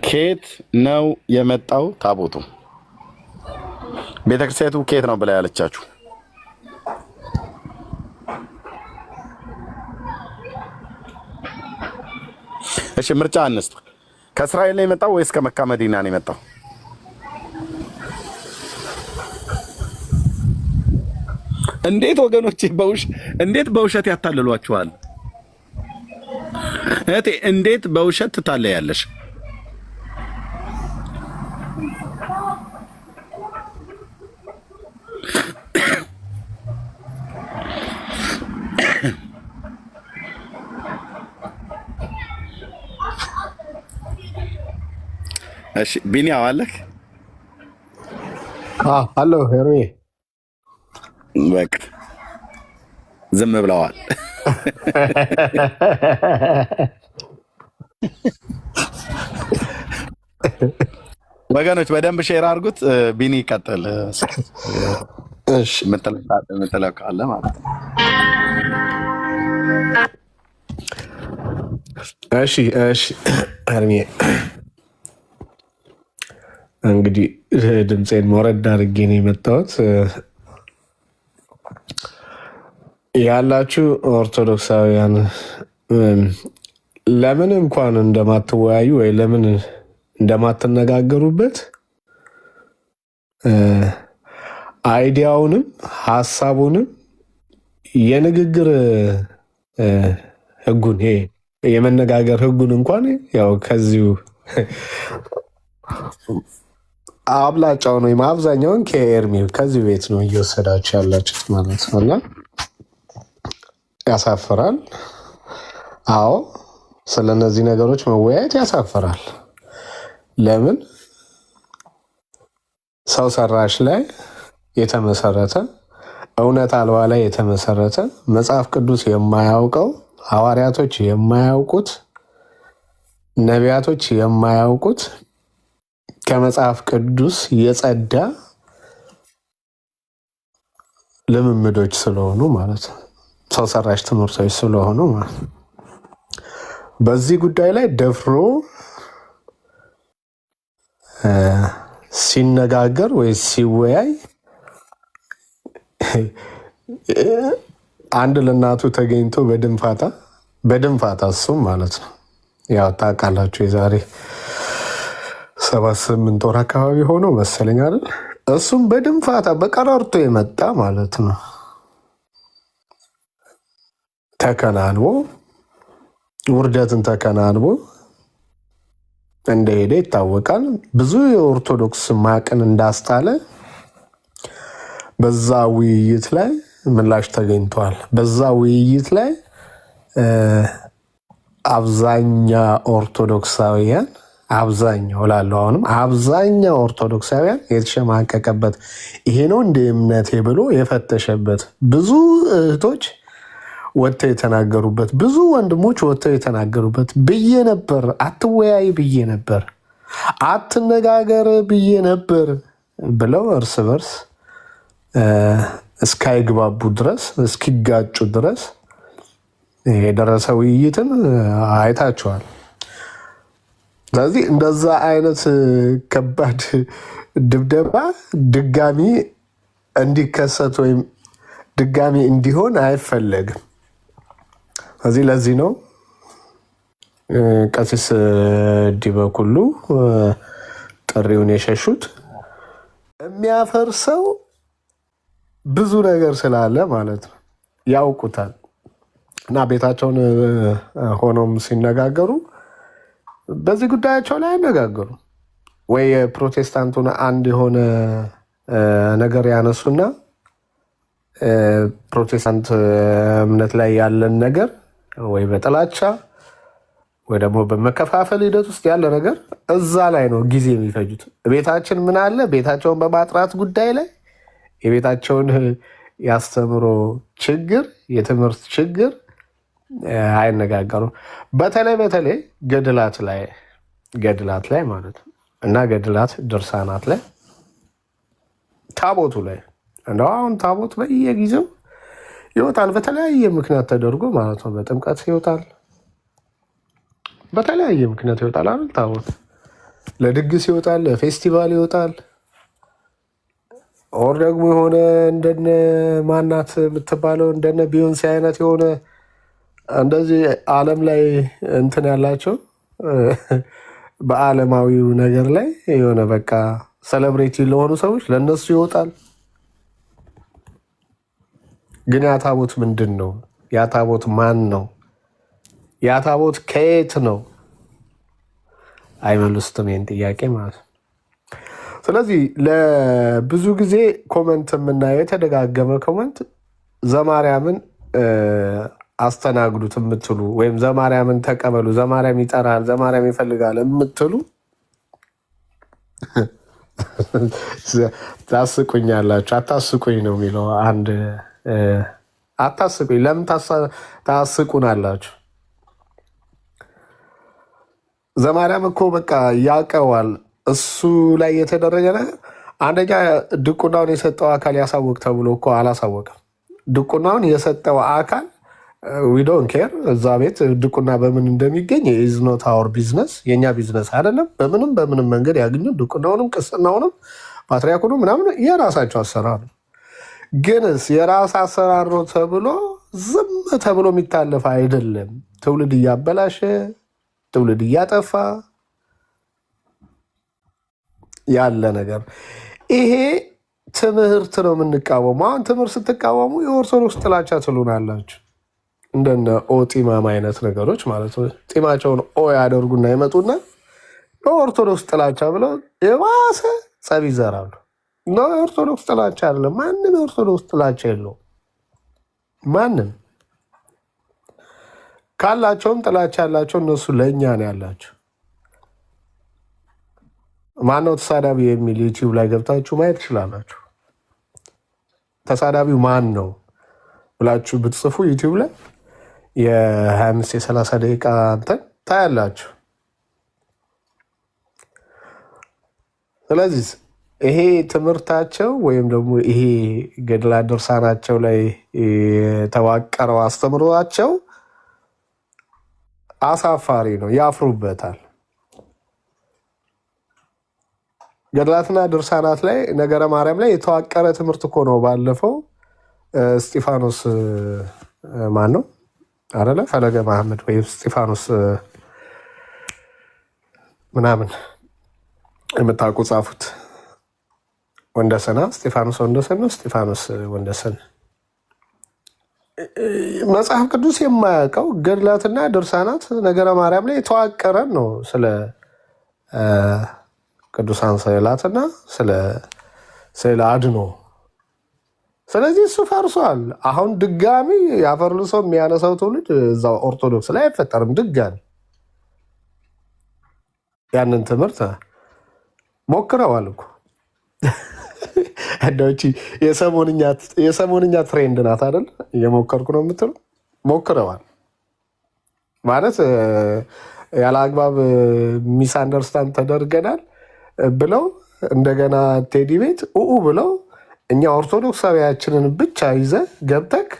ከየት ነው የመጣው ታቦቱ? ቤተክርስቲያኑ ከየት ነው ብላ ያለቻችሁ? እሺ ምርጫ አንስጥ። ከእስራኤል ነው የመጣው ወይስ ከመካ መዲና ነው የመጣው? እንዴት ወገኖቼ እንዴት በውሸት ያታልሏችኋል? እህቴ እንዴት በውሸት ትታለያለሽ? እሺ ቢኒያም አለክ? አሎ ሄሮዬ፣ በቃ ዝም ብለዋል። ወገኖች በደንብ ሼር አድርጉት። ቢኒ ይቀጥል። እሺ የምትለው ካለ ማለት ነው። እሺ ሄርሜ፣ እንግዲህ ድምፄን ሞረድ አድርጌ ነው የመጣሁት። ያላችሁ ኦርቶዶክሳውያን ለምን እንኳን እንደማትወያዩ ወይ ለምን እንደማትነጋገሩበት አይዲያውንም ሀሳቡንም የንግግር ህጉን ይሄ የመነጋገር ህጉን እንኳን ያው ከዚሁ አብላጫውን ወይም አብዛኛውን ከኤርሚ ከዚህ ቤት ነው እየወሰዳችሁ ያላችሁት ማለት ነው። እና ያሳፍራል። አዎ ስለነዚህ ነገሮች መወያየት ያሳፍራል። ለምን ሰው ሰራሽ ላይ የተመሰረተ እውነት አልባ ላይ የተመሰረተ መጽሐፍ ቅዱስ የማያውቀው ሐዋርያቶች የማያውቁት ነቢያቶች የማያውቁት ከመጽሐፍ ቅዱስ የጸዳ ልምምዶች ስለሆኑ ማለት ነው። ሰው ሰራሽ ትምህርቶች ስለሆኑ ማለት ነው። በዚህ ጉዳይ ላይ ደፍሮ ሲነጋገር ወይ ሲወያይ አንድ ለእናቱ ተገኝቶ በድንፋታ እሱም ማለት ነው ያው ታውቃላችሁ የዛሬ 7-8 ወር አካባቢ ሆኖ መሰለኝ አይደል? እሱም በድንፋታ በቀረርቶ የመጣ ማለት ነው። ተከናንቦ ውርደትን ተከናንቦ እንደሄደ ይታወቃል። ብዙ የኦርቶዶክስ ማቅን እንዳስጣለ በዛ ውይይት ላይ ምላሽ ተገኝቷል። በዛ ውይይት ላይ አብዛኛው ኦርቶዶክሳውያን አብዛኛው ላለው አሁንም አብዛኛው ኦርቶዶክሳውያን የተሸማቀቀበት ይሄ ነው እንደ እምነቴ ብሎ የፈተሸበት ብዙ እህቶች ወጥተው የተናገሩበት ብዙ ወንድሞች ወጥተው የተናገሩበት ብዬ ነበር። አትወያይ ብዬ ነበር፣ አትነጋገር ብዬ ነበር ብለው እርስ በርስ እስካይግባቡ ድረስ እስኪጋጩ ድረስ የደረሰ ውይይትን አይታችኋል። ስለዚህ እንደዛ አይነት ከባድ ድብደባ ድጋሚ እንዲከሰት ወይም ድጋሚ እንዲሆን አይፈለግም። ስለዚህ ለዚህ ነው ቀሲስ ዲበኩሉ ጥሪውን የሸሹት። የሚያፈርሰው ብዙ ነገር ስላለ ማለት ነው፣ ያውቁታል። እና ቤታቸውን ሆኖም ሲነጋገሩ በዚህ ጉዳያቸው ላይ አነጋገሩ ወይ የፕሮቴስታንቱን አንድ የሆነ ነገር ያነሱና ፕሮቴስታንት እምነት ላይ ያለን ነገር ወይ በጥላቻ ወይ ደግሞ በመከፋፈል ሂደት ውስጥ ያለ ነገር እዛ ላይ ነው ጊዜ የሚፈጁት። ቤታችን ምን አለ ቤታቸውን በማጥራት ጉዳይ ላይ የቤታቸውን ያስተምሮ ችግር የትምህርት ችግር አይነጋገሩም። በተለይ ገድላት ላይ ማለት ነው እና ገድላት ድርሳናት ላይ ታቦቱ ላይ እንደው አሁን ታቦት በየጊዜው ይወጣል፣ በተለያየ ምክንያት ተደርጎ ማለት ነው። በጥምቀት ይወጣል፣ በተለያየ ምክንያት ይወጣል አይደል ታቦት። ለድግስ ይወጣል፣ ለፌስቲቫል ይወጣል። ኦር ደግሞ የሆነ እንደነ ማናት የምትባለው እንደነ ቢዮንሴ አይነት የሆነ እንደዚህ ዓለም ላይ እንትን ያላቸው በዓለማዊው ነገር ላይ የሆነ በቃ ሴሌብሬቲ ለሆኑ ሰዎች ለነሱ ይወጣል። ግን ያ ታቦት ምንድን ነው? ያ ታቦት ማን ነው? ያ ታቦት ከየት ነው? አይመልሱትም ይህን ጥያቄ ማለት ነው። ስለዚህ ለብዙ ጊዜ ኮመንት የምናየው የተደጋገመ ኮመንት ዘማርያምን አስተናግዱት የምትሉ ወይም ዘማርያምን ተቀበሉ፣ ዘማርያም ይጠራል፣ ዘማርያም ይፈልጋል የምትሉ ታስቁኛላችሁ። አታስቁኝ ነው የሚለው አንድ አታስቁኝ። ለምን ታስቁናላችሁ? ዘማርያም እኮ በቃ ያውቀዋል እሱ ላይ የተደረገ ነገር። አንደኛ ድቁናውን የሰጠው አካል ያሳወቅ ተብሎ እኮ አላሳወቀም። ድቁናውን የሰጠው አካል ዊዶን ኬር እዛ ቤት ድቁና በምን እንደሚገኝ ኢዝ ኖት አወር ቢዝነስ፣ የእኛ ቢዝነስ አይደለም። በምንም መንገድ ያገኙ ድቁናውንም ቅስናውንም ፓትሪያርኩንም ምናምን የራሳቸው አሰራር ነው። ግንስ የራስ አሰራር ነው ተብሎ ዝም ተብሎ የሚታለፍ አይደለም። ትውልድ እያበላሸ ትውልድ እያጠፋ ያለ ነገር ይሄ ትምህርት ነው የምንቃወሙ። አሁን ትምህርት ስትቃወሙ የኦርቶዶክስ ጥላቻ ትሉናላችሁ። እንደነ ጢማም አይነት ነገሮች ማለት ነው። ጢማቸውን ያደርጉና ይመጡና በኦርቶዶክስ ጥላቻ ብለው የባሰ ጸብ ይዘራሉ። የኦርቶዶክስ ጥላቻ አይደለም። ማንም የኦርቶዶክስ ጥላቻ የለው። ማንም ካላቸውም ጥላቻ ያላቸው እነሱ ለእኛ ነው ያላቸው። ማነው ተሳዳቢ የሚል ዩቲዩብ ላይ ገብታችሁ ማየት ትችላላችሁ። ተሳዳቢው ማን ነው ብላችሁ ብትጽፉ ዩቲዩብ ላይ የ25 የ30 ደቂቃ እንትን ታያላችሁ። ስለዚህ ይሄ ትምህርታቸው ወይም ደግሞ ይሄ ገድላ ድርሳናቸው ላይ የተዋቀረው አስተምሯቸው አሳፋሪ ነው። ያፍሩበታል። ገድላትና ድርሳናት ላይ ነገረ ማርያም ላይ የተዋቀረ ትምህርት እኮ ነው። ባለፈው እስጢፋኖስ ማን ነው አይደለ? ፈለገ መሐመድ ወይም እስጢፋኖስ ምናምን የምታውቁ ጻፉት። ወንደሰና እስጢፋኖስ ወንደሰን ነው። እስጢፋኖስ ወንደሰን መጽሐፍ ቅዱስ የማያውቀው ገድላትና ድርሳናት ነገረ ማርያም ላይ የተዋቀረ ነው ስለ ቅዱሳን ስዕላትና ስለ ስዕል አድኖ። ስለዚህ እሱ ፈርሷል። አሁን ድጋሚ ያፈርልሶ የሚያነሳው ትውልድ እዛው ኦርቶዶክስ ላይ አይፈጠርም። ድጋሚ ያንን ትምህርት ሞክረዋል እኮ እንደውቺ የሰሞንኛ ትሬንድ ናት አይደል? እየሞከርኩ ነው የምትሉ ሞክረዋል ማለት ያለ አግባብ ሚስ አንደርስታንድ ተደርገናል ብለው እንደገና ቴዲ ቤት ብለው እኛ ኦርቶዶክሳዊያችንን ብቻ ይዘ ገብተክ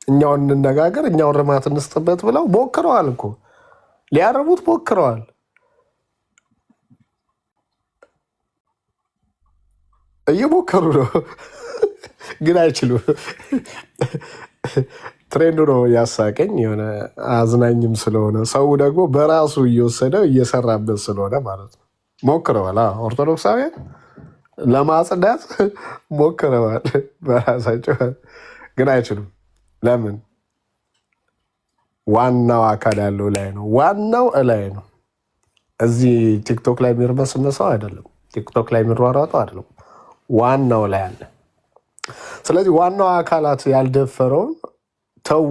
እኛውን እንነጋገር እኛውን ርማት እንስጥበት ብለው ሞክረዋል እኮ ሊያረቡት ሞክረዋል። እየሞከሩ ነው ግን አይችሉም። ትሬንዱ ነው ያሳቀኝ። የሆነ አዝናኝም ስለሆነ ሰው ደግሞ በራሱ እየወሰደው እየሰራበት ስለሆነ ማለት ነው። ሞክረዋል። ኦርቶዶክሳውያን ለማጽዳት ሞክረዋል በራሳቸው ግን አይችሉም። ለምን? ዋናው አካል ያለው ላይ ነው። ዋናው እላይ ነው። እዚህ ቲክቶክ ላይ የሚርመስመሰው አይደለም። ቲክቶክ ላይ የሚሯሯጠው አይደለም። ዋናው ላይ አለ። ስለዚህ ዋናው አካላት ያልደፈረውን ተዉ፣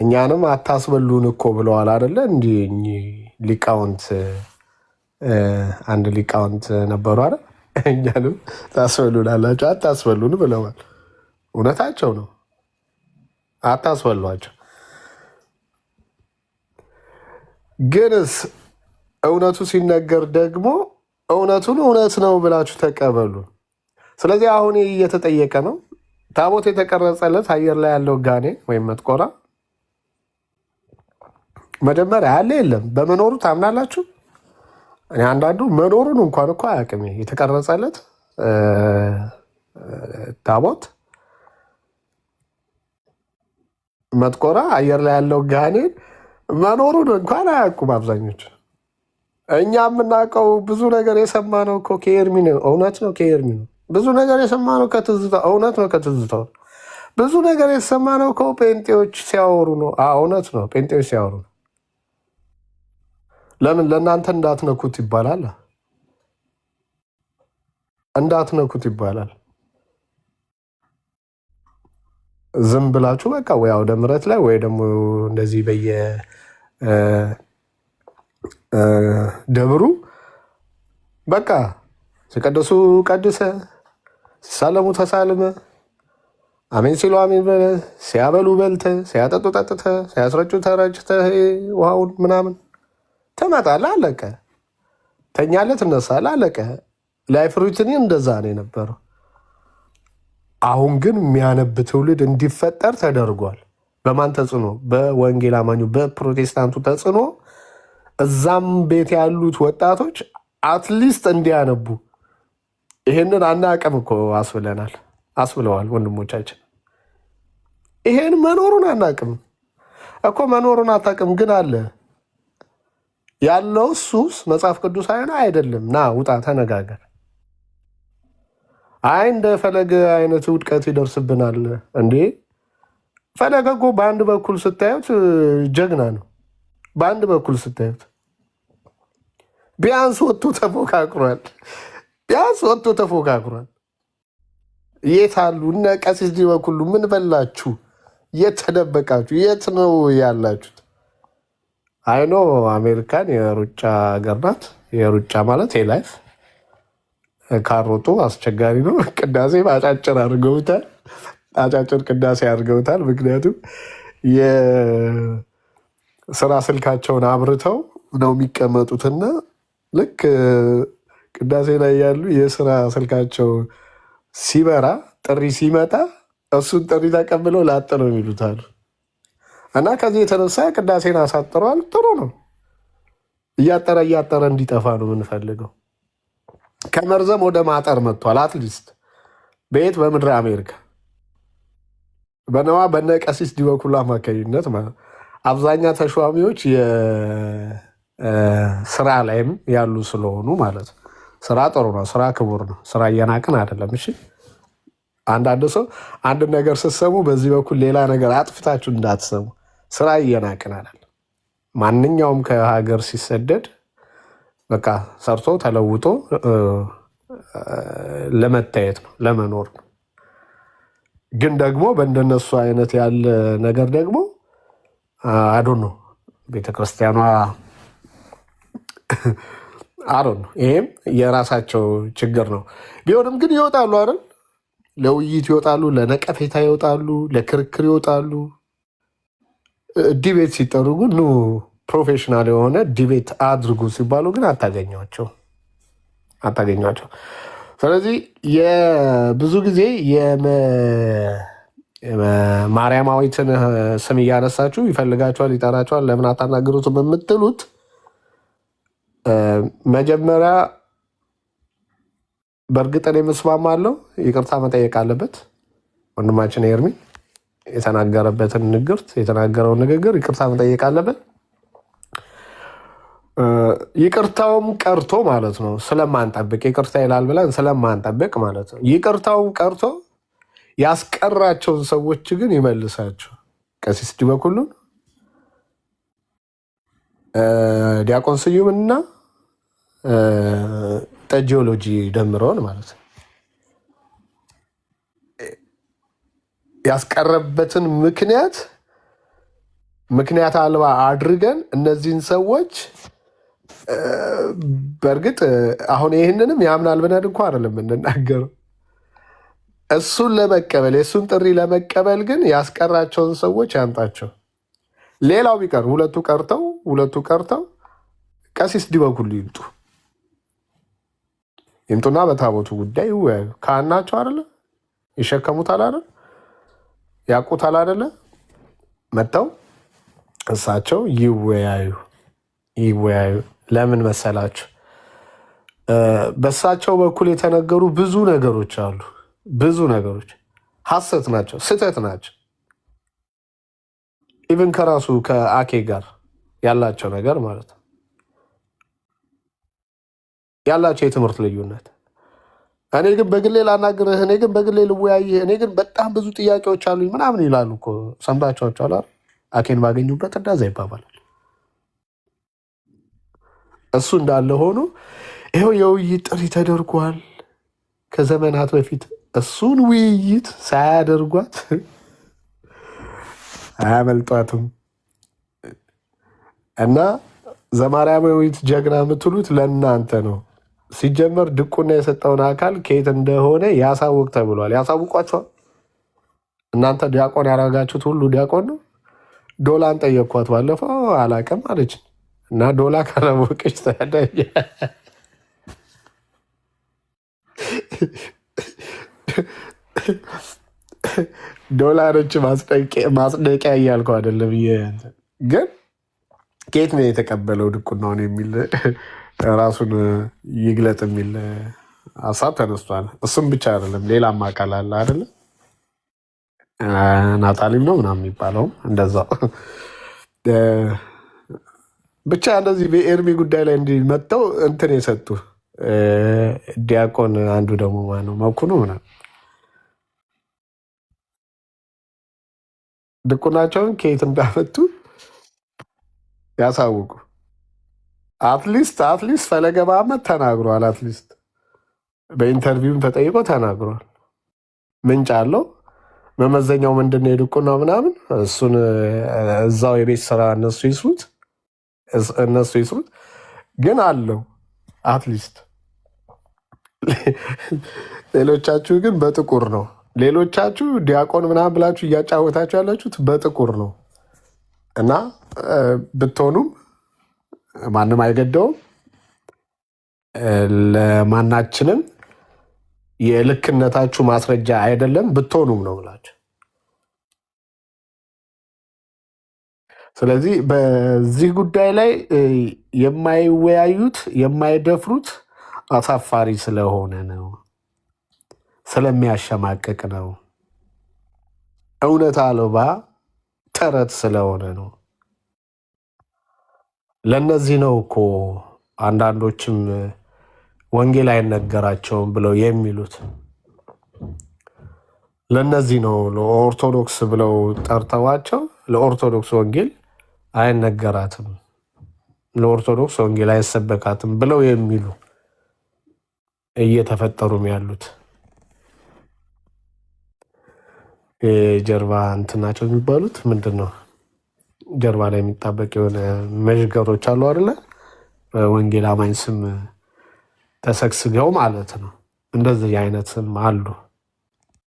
እኛንም አታስበሉን እኮ ብለዋል አይደለ? እንዲህ ሊቃውንት አንድ ሊቃውንት ነበሩ አይደል? እኛንም ታስበሉናላችሁ አታስበሉን ብለዋል። እውነታቸው ነው። አታስበሏቸው። ግንስ እውነቱ ሲነገር ደግሞ እውነቱን እውነት ነው ብላችሁ ተቀበሉ። ስለዚህ አሁን እየተጠየቀ ነው። ታቦት የተቀረጸለት አየር ላይ ያለው ጋኔ ወይም መጥቆራ መጀመሪያ ያለ የለም። በመኖሩ ታምናላችሁ? እኔ አንዳንዱ መኖሩን እንኳን እኮ አያውቅም። የተቀረጸለት ታቦት መጥቆራ አየር ላይ ያለው ጋኔን መኖሩን እንኳን አያውቁም አብዛኞቹ። እኛ የምናውቀው ብዙ ነገር የሰማነው እኮ ከኤርሚ ነው። እውነት ነው፣ ከኤርሚ ነው። ብዙ ነገር የሰማነው ከትዝታ እውነት ነው፣ ከትዝታው ብዙ ነገር የሰማነው እኮ ጴንጤዎች ሲያወሩ ነው። እውነት ነው፣ ጴንጤዎች ሲያወሩ ነው። ለምን ለእናንተ እንዳትነኩት ይባላል? እንዳትነኩት ይባላል። ዝም ብላችሁ በቃ ወይ አውደ ምሕረት ላይ ወይ ደግሞ እንደዚህ በየደብሩ በቃ ሲቀደሱ ቀድሰ፣ ሲሳለሙ ተሳልመ፣ አሜን ሲሉ አሜን በለ፣ ሲያበሉ በልተ፣ ሲያጠጡ ጠጥተ፣ ሲያስረጩ ተረጭተ ውሃውን ምናምን ትመጣለህ። አለቀ። ተኛለህ፣ ትነሳለህ። አለቀ። ላይፍ ሩቲን እንደዛ ነው የነበረው። አሁን ግን የሚያነብ ትውልድ እንዲፈጠር ተደርጓል። በማን ተጽዕኖ? በወንጌል አማኙ በፕሮቴስታንቱ ተጽዕኖ። እዛም ቤት ያሉት ወጣቶች አትሊስት እንዲያነቡ ይሄንን አናቅም እኮ አስብለዋል ወንድሞቻችን። ይሄን መኖሩን አናቅም እኮ መኖሩን አታቅም፣ ግን አለ ያለው እሱስ መጽሐፍ ቅዱሳዊ ነው አይደለም? ና ውጣ፣ ተነጋገር። አይ እንደ ፈለገ አይነት ውድቀት ይደርስብናል እንዴ? ፈለገ እኮ በአንድ በኩል ስታዩት ጀግና ነው። በአንድ በኩል ስታዩት ቢያንስ ወጥቶ ተፎካክሯል። የት አሉ እነ ቀሲስ ዲበኩሉ? ምን በላችሁ? የት ተደበቃችሁ? የት ነው ያላችሁት? አይኖ አሜሪካን የሩጫ ሀገር ናት። የሩጫ ማለት የላይፍ ካሮጡ አስቸጋሪ ነው። ቅዳሴ አጫጭር አድርገውታል። አጫጭር ቅዳሴ አድርገውታል። ምክንያቱም የስራ ስልካቸውን አብርተው ነው የሚቀመጡትና ልክ ቅዳሴ ላይ ያሉ የስራ ስልካቸው ሲበራ ጥሪ ሲመጣ እሱን ጥሪ ተቀብለው ላጥ ነው የሚሉታሉ። እና ከዚህ የተነሳ ቅዳሴን አሳጥረዋል። ጥሩ ነው። እያጠረ እንዲጠፋ ነው የምንፈልገው። ከመርዘም ወደ ማጠር መጥቷል። አትሊስት በየት በምድረ አሜሪካ በነ ቀሲስ ዲበኩሉ አማካኝነት ማለት አብዛኛ ተሿሚዎች የስራ ላይም ያሉ ስለሆኑ ማለት ስራ ጥሩ ነው። ስራ ክቡር ነው። ስራ እየናቅን አይደለም። እሺ፣ አንዳንድ ሰው አንድ ነገር ስትሰሙ በዚህ በኩል ሌላ ነገር አጥፍታችሁ እንዳትሰሙ። ስራ እየናቅን አይደለም። ማንኛውም ከሀገር ሲሰደድ በቃ ሰርቶ ተለውጦ ለመታየት ነው፣ ለመኖር ነው። ግን ደግሞ በእንደነሱ አይነት ያለ ነገር ደግሞ አዶን ነው ቤተክርስቲያኗ አዶን ነው። ይሄም የራሳቸው ችግር ነው። ቢሆንም ግን ይወጣሉ አይደል? ለውይይት ይወጣሉ፣ ለነቀፌታ ይወጣሉ፣ ለክርክር ይወጣሉ። ዲቤት ሲጠሩ ግን ኑ ፕሮፌሽናል የሆነ ዲቤት አድርጉ ሲባሉ ግን አታገኟቸው። ስለዚህ ብዙ ጊዜ የማርያማዊትን ስም እያነሳችሁ ይፈልጋቸዋል፣ ይጠራቸዋል፣ ለምን አታናግሩትም የምትሉት መጀመሪያ በእርግጥ እኔ የምስማማለሁ፣ ይቅርታ መጠየቅ አለበት ወንድማችን ኤርሚ የተናገረበትን የተናገረውን ንግግር ይቅርታ መጠየቅ አለበት። ይቅርታውም ቀርቶ ማለት ነው ስለማንጠብቅ ይቅርታ ይላል ብለን ስለማንጠብቅ ማለት ነው። ይቅርታውም ቀርቶ ያስቀራቸውን ሰዎች ግን ይመልሳቸው። ቀሲስ ዲበኩሉን፣ ዲያቆን ስዩምና ጠጂኦሎጂ ደምረውን ማለት ነው ያስቀረበትን ምክንያት አልባ አድርገን እነዚህን ሰዎች በእርግጥ አሁን ይህንንም ያምናል ብለን እንኳ አይደለም የምንናገረው። እሱን ለመቀበል የእሱን ጥሪ ለመቀበል ግን ያስቀራቸውን ሰዎች ያምጣቸው። ሌላው ቢቀር ሁለቱ ቀርተው ቀሲስ ዲበኩሉ ይምጡና በታቦቱ ጉዳይ ይወያዩ። ካህናቸው አይደለ? ይሸከሙታል አይደለ? ያውቁታል አይደለ? መጥተው እሳቸው ይወያዩ። ለምን መሰላችሁ? በሳቸው በኩል የተነገሩ ብዙ ነገሮች አሉ። ብዙ ነገሮች ሐሰት ናቸው፣ ስህተት ናቸው። ኢቭን ከራሱ ከአኬ ጋር ያላቸው ነገር ማለት ነው፣ ያላቸው የትምህርት ልዩነት። እኔ ግን በግሌ ላናግርህ፣ እኔ ግን በግሌ ልወያይህ፣ እኔ ግን በጣም ብዙ ጥያቄዎች አሉኝ ምናምን ይላሉ እኮ። ሰምታችኋቸዋል። አኬን ባገኙበት እንደዛ ይባባላል። እሱ እንዳለ ሆኖ ይኸው የውይይት ጥሪ ተደርጓል ከዘመናት በፊት። እሱን ውይይት ሳያደርጓት አያመልጧትም። እና ዘማርያማዊት ጀግና የምትሉት ለእናንተ ነው። ሲጀመር ድቁና የሰጠውን አካል ከየት እንደሆነ ያሳውቅ ተብሏል። ያሳውቋቸዋል። እናንተ ዲያቆን ያደረጋችሁት ሁሉ ዲያቆን ነው። ዶላን ጠየኳት ባለፈው፣ አላውቅም አለች። እና ዶላ ካላወቀች ታዲያ ዶላሮች ማጽደቂያ እያልኩ አይደለም። ግን ከየት ነው የተቀበለው ድቁናውን የሚል ራሱን ይግለጥ የሚል ሀሳብ ተነስቷል። እሱም ብቻ አይደለም፣ ሌላም አካል አለ አይደለ? ናታሊም ነው ምናምን የሚባለውም እንደዛው። ብቻ እንደዚህ በኤርሚ ጉዳይ ላይ እንዲመጣው እንትን የሰጡ ዲያቆን አንዱ ደግሞ ማነው መኩ ነው ምናምን ድቁናቸውን ከየት እንዳመጡ ያሳውቁ። አትሊስት ፈለገ መሐመድ ተናግሯል። አትሊስት በኢንተርቪውም ተጠይቆ ተናግሯል። ምንጭ አለው። መመዘኛው ምንድን ነው የድቁናው ምናምን፣ እሱን እዛው የቤት ስራ እነሱ ይስሩት። ግን አለው አትሊስት። ሌሎቻችሁ ግን በጥቁር ነው። ሌሎቻችሁ ዲያቆን ምናምን ብላችሁ እያጫወታችሁ ያላችሁት በጥቁር ነው። እና ብትሆኑም ማንም አይገደውም። ለማናችንም የልክነታችሁ ማስረጃ አይደለም፣ ብትሆኑም ነው ብላችሁ። ስለዚህ በዚህ ጉዳይ ላይ የማይወያዩት የማይደፍሩት አሳፋሪ ስለሆነ ነው፣ ስለሚያሸማቅቅ ነው፣ እውነት አልባ ተረት ስለሆነ ነው። ለነዚህ ነው እኮ አንዳንዶችም ወንጌል አይነገራቸውም ብለው የሚሉት። ለነዚህ ነው ለኦርቶዶክስ ብለው ጠርተዋቸው ለኦርቶዶክስ ወንጌል አይነገራትም፣ ለኦርቶዶክስ ወንጌል አይሰበካትም ብለው የሚሉ እየተፈጠሩም ያሉት የጀርባ እንትናቸው የሚባሉት ምንድን ነው? ጀርባ ላይ የሚጣበቅ የሆነ መዥገሮች አሉ አይደለ? በወንጌል አማኝ ስም ተሰግስገው ማለት ነው። እንደዚህ አይነትም አሉ።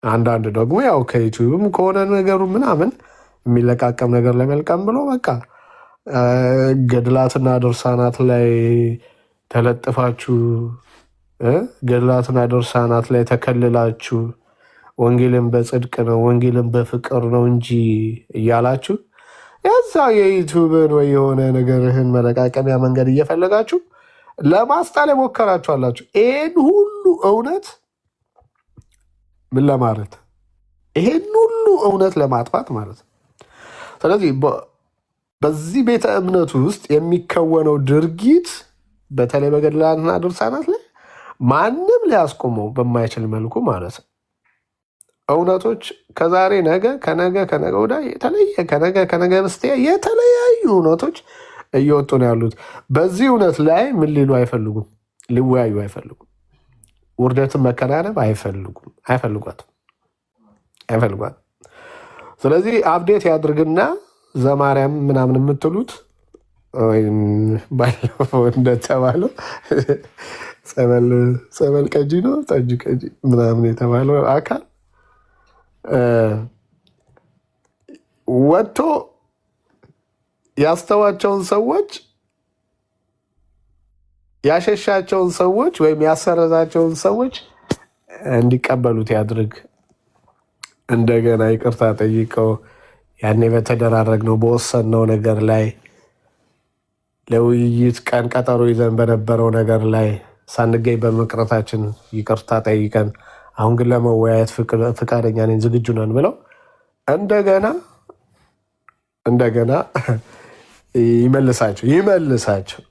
አንዳንድ ደግሞ ያው ከዩቲዩብም ከሆነ ነገሩ ምናምን የሚለቃቀም ነገር ለመልቀም ብሎ በቃ ገድላትና ድርሳናት ላይ ተለጥፋችሁ ገድላትና ድርሳናት ላይ ተከልላችሁ ወንጌልን በጽድቅ ነው ወንጌልን በፍቅር ነው እንጂ እያላችሁ ያዛ የዩቲዩብን ወይ የሆነ ነገርህን መለቃቀሚያ መንገድ እየፈለጋችሁ ለማስጣል የሞከራችሁ አላችሁ። ይህን ሁሉ እውነት ምን ለማለት ይሄን ሁሉ እውነት ለማጥፋት ማለት ነው። ስለዚህ በዚህ ቤተ እምነቱ ውስጥ የሚከወነው ድርጊት በተለይ በገድላትና ድርሳናት ላይ ማንም ሊያስቆመው በማይችል መልኩ ማለት ነው እውነቶች ከዛሬ ነገ ከነገ ወዲያ የተለየ ከነገ በስቲያ የተለያዩ እውነቶች እየወጡ ነው ያሉት። በዚህ እውነት ላይ ምን ሊሉ አይፈልጉም፣ ሊወያዩ አይፈልጉም። ውርደትን መከናነብ አይፈልጓትም። ስለዚህ አፕዴት ያድርግና ዘማርያም ምናምን የምትሉት ወይም ባለፈው እንደተባለው ጸበል ቀጂ ነው ጠጅ ቀጂ ምናምን የተባለው አካል ወጥቶ ያስተዋቸውን ሰዎች ያሸሻቸውን ሰዎች ወይም ያሰረዛቸውን ሰዎች እንዲቀበሉት ያድርግ። እንደገና ይቅርታ ጠይቀው ያኔ በተደራረግነው በወሰንነው ነገር ላይ ለውይይት ቀን ቀጠሮ ይዘን በነበረው ነገር ላይ ሳንገኝ በመቅረታችን ይቅርታ ጠይቀን አሁን ግን ለመወያየት ፍቃደኛ ነን ዝግጁ ነን ብለው እንደገና ይመልሳቸው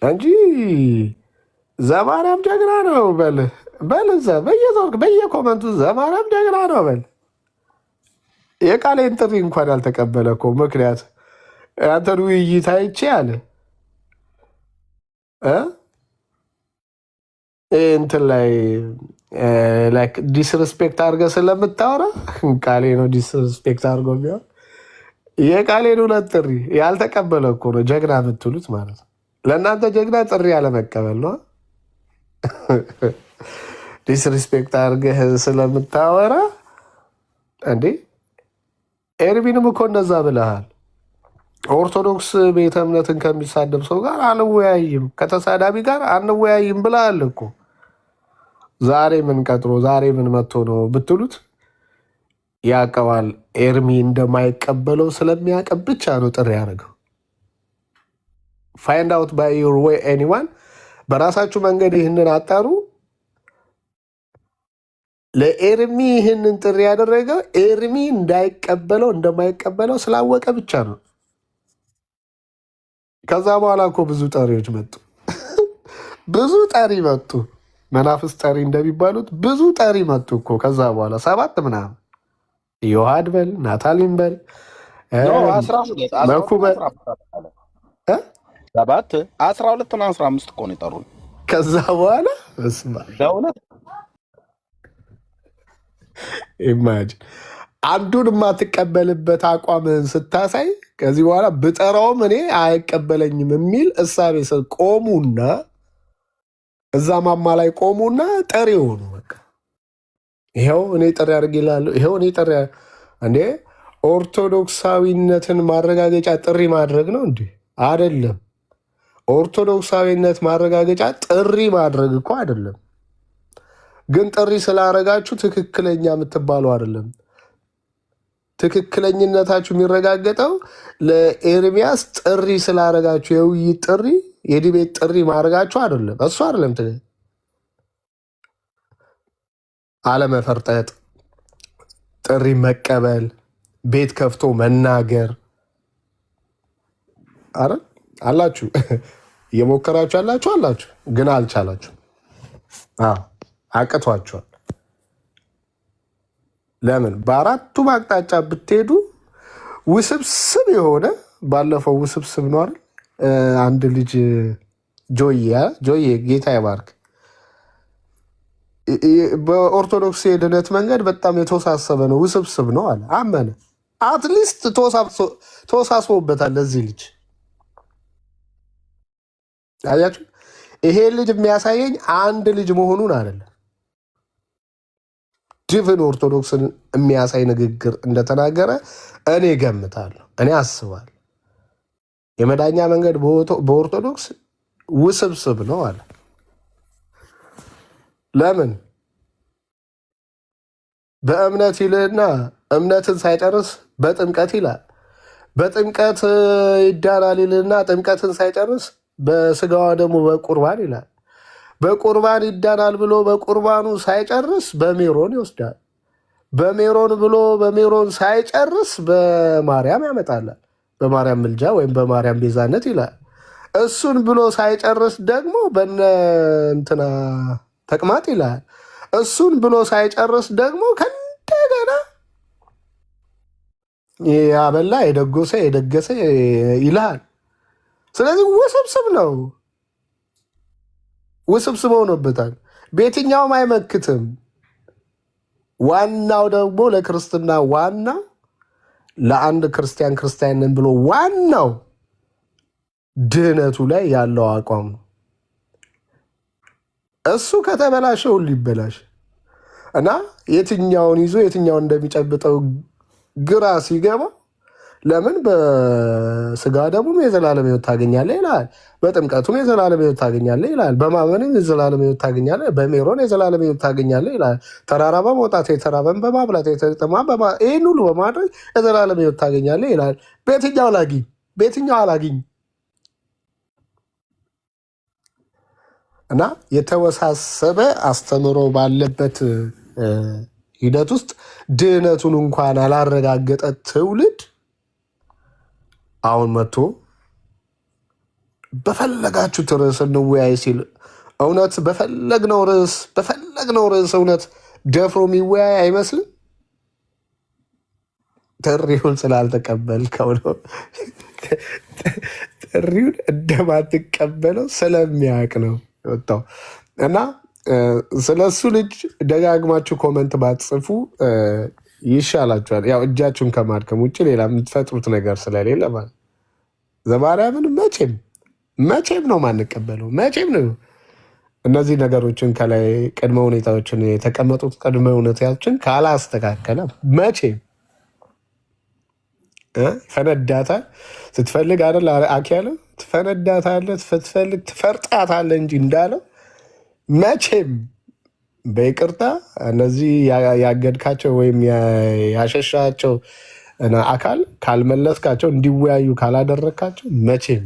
እንጂ ዘማርያም ጀግና ነው በል እዛ በየኮመንቱ ዘማርያም ጀግና ነው በል። የቃሌን ጥሪ እንኳን ያልተቀበለ እኮ ምክንያት አንተን ውይይት አይቼ አለ እንትን ላይ ዲስሪስፔክት አድርገህ ስለምታወራ ቃሌ ነው ዲስሪስፔክት አድርጎ ቢሆን የቃሌን ሁለት ጥሪ ያልተቀበለ እኮ ነው ጀግና የምትሉት ማለት ነው። ለእናንተ ጀግና ጥሪ ያለመቀበል ነው። ዲስሪስፔክት አድርገህ ስለምታወራ እንዴ ኤርሚንም እኮ እንደዛ ብለሃል። ኦርቶዶክስ ቤተ እምነትን ከሚሳደብ ሰው ጋር አንወያይም፣ ከተሳዳቢ ጋር አንወያይም ብለሃል እኮ። ዛሬ ምን ቀጥሮ ዛሬ ምን መጥቶ ነው ብትሉት ያቀዋል። ኤርሚ እንደማይቀበለው ስለሚያቀብ ብቻ ነው ጥሪ ያደረገው። ፋይንድ አውት ባይ ዩር ዌይ ኤኒዋን። በራሳችሁ መንገድ ይህንን አጣሩ። ለኤርሚ ይህንን ጥሪ ያደረገው ኤርሚ እንደማይቀበለው ስላወቀ ብቻ ነው። ከዛ በኋላ እኮ ብዙ ጠሪዎች መጡ። ብዙ ጠሪ መጡ። መናፍስ ጠሪ እንደሚባሉት ብዙ ጠሪ መጡ እኮ። ከዛ በኋላ 7 ምናምን ዮሐድ በል ናታሊን በል መኩ በል 7 12 እና 15 እኮ ነው የጠሩኝ። ከዛ በኋላ ኢማጂን አንዱን የማትቀበልበት አቋምህን ስታሳይ ከዚህ በኋላ ብጠራውም እኔ አይቀበለኝም የሚል እሳቤ ስር ቆሙና እዛ ማማ ላይ ቆሙና ጠሪ ሆኑ። በቃ ይኸው እኔ ጠሪ አድርጌላለሁ። ይኸው እኔ ጠሪ እንዴ ኦርቶዶክሳዊነትን ማረጋገጫ ጥሪ ማድረግ ነው እንዴ? አይደለም። ኦርቶዶክሳዊነት ማረጋገጫ ጥሪ ማድረግ እኮ አይደለም። ግን ጥሪ ስላረጋችሁ ትክክለኛ የምትባሉ አይደለም። ትክክለኝነታችሁ የሚረጋገጠው ለኤርሚያስ ጥሪ ስላረጋችሁ የውይይት ጥሪ የዲቤት ጥሪ ማድረጋችሁ አይደለም። እሱ አይደለም አለመፈርጠጥ፣ ጥሪ መቀበል፣ ቤት ከፍቶ መናገር። አረ አላችሁ እየሞከራችሁ አላችሁ፣ ግን አልቻላችሁ። አቅቷችኋል። ለምን? በአራቱም አቅጣጫ ብትሄዱ ውስብስብ የሆነ ባለፈው ውስብስብ ነው አይደል? አንድ ልጅ ጆዬ ጌታ ይባርክ በኦርቶዶክስ የድነት መንገድ በጣም የተወሳሰበ ነው፣ ውስብስብ ነው አለ። አመነ። አትሊስት ተወሳስቦበታል ለዚህ ልጅ። አያችሁ፣ ይሄ ልጅ የሚያሳየኝ አንድ ልጅ መሆኑን አይደለም፣ ዲቭን ኦርቶዶክስን የሚያሳይ ንግግር እንደተናገረ እኔ ገምታለሁ፣ እኔ አስባለሁ። የመዳኛ መንገድ በኦርቶዶክስ ውስብስብ ነው አለ። ለምን? በእምነት ይልና እምነትን ሳይጨርስ በጥምቀት ይላል። በጥምቀት ይዳናል ይልና ጥምቀትን ሳይጨርስ በስጋዋ ደግሞ በቁርባን ይላል። በቁርባን ይዳናል ብሎ በቁርባኑ ሳይጨርስ በሜሮን ይወስዳል። በሜሮን ብሎ በሜሮን ሳይጨርስ በማርያም ያመጣላል። በማርያም ምልጃ ወይም በማርያም ቤዛነት ይላል። እሱን ብሎ ሳይጨርስ ደግሞ በነ እንትና ተቅማጥ ይላል። እሱን ብሎ ሳይጨርስ ደግሞ ከእንደገና ያበላ የደጎሰ የደገሰ ይልሃል። ስለዚህ ውስብስብ ነው፣ ውስብስብ ሆኖበታል። በየትኛውም አይመክትም። ዋናው ደግሞ ለክርስትና ዋናው ለአንድ ክርስቲያን ነን ብሎ ዋናው ድህነቱ ላይ ያለው አቋም ነው። እሱ ከተበላሸ ሁሉ ይበላሽ እና የትኛውን ይዞ የትኛውን እንደሚጨብጠው ግራ ሲገባው ለምን በስጋ ደግሞ የዘላለም ሕይወት ታገኛለህ ይላል። በጥምቀቱም የዘላለም ሕይወት ታገኛለህ ይላል። በማመንም የዘላለም ሕይወት ታገኛለህ፣ በሜሮን የዘላለም ሕይወት ታገኛለህ ይላል። ተራራ በመውጣት የተራበን በማብላት የተጠማ ይህን ሁሉ በማድረግ የዘላለም ሕይወት ታገኛለህ ይላል። በየትኛው አላግኝ? እና የተወሳሰበ አስተምሮ ባለበት ሂደት ውስጥ ድህነቱን እንኳን አላረጋገጠ ትውልድ አሁን መጥቶ በፈለጋችሁት ርዕስ እንወያይ ሲል እውነት በፈለግነው ርዕስ እውነት ደፍሮ የሚወያይ አይመስልም። ጥሪውን ስላልተቀበልከው ነው። ጥሪውን እንደማትቀበለው ስለሚያውቅ ነው የወጣው እና ስለሱ ልጅ ደጋግማችሁ ኮመንት ባትጽፉ ይሻላችኋል። ያው እጃችሁን ከማድከም ውጭ ሌላ የምትፈጥሩት ነገር ስለሌለ ማለት ዘማርያምን መቼም ነው ማንቀበለው። መቼም ነው እነዚህ ነገሮችን ከላይ ቅድመ ሁኔታዎችን የተቀመጡት ቅድመ ሁኔታዎችን ካላስተካከለ መቼም ፈነዳታል። ስትፈልግ አይደል አኪ ያለው ትፈነዳታለህ፣ ስትፈልግ ትፈርጣታለህ እንጂ እንዳለው መቼም በይቅርታ እነዚህ ያገድካቸው ወይም ያሸሻቸው አካል ካልመለስካቸው እንዲወያዩ ካላደረግካቸው መቼም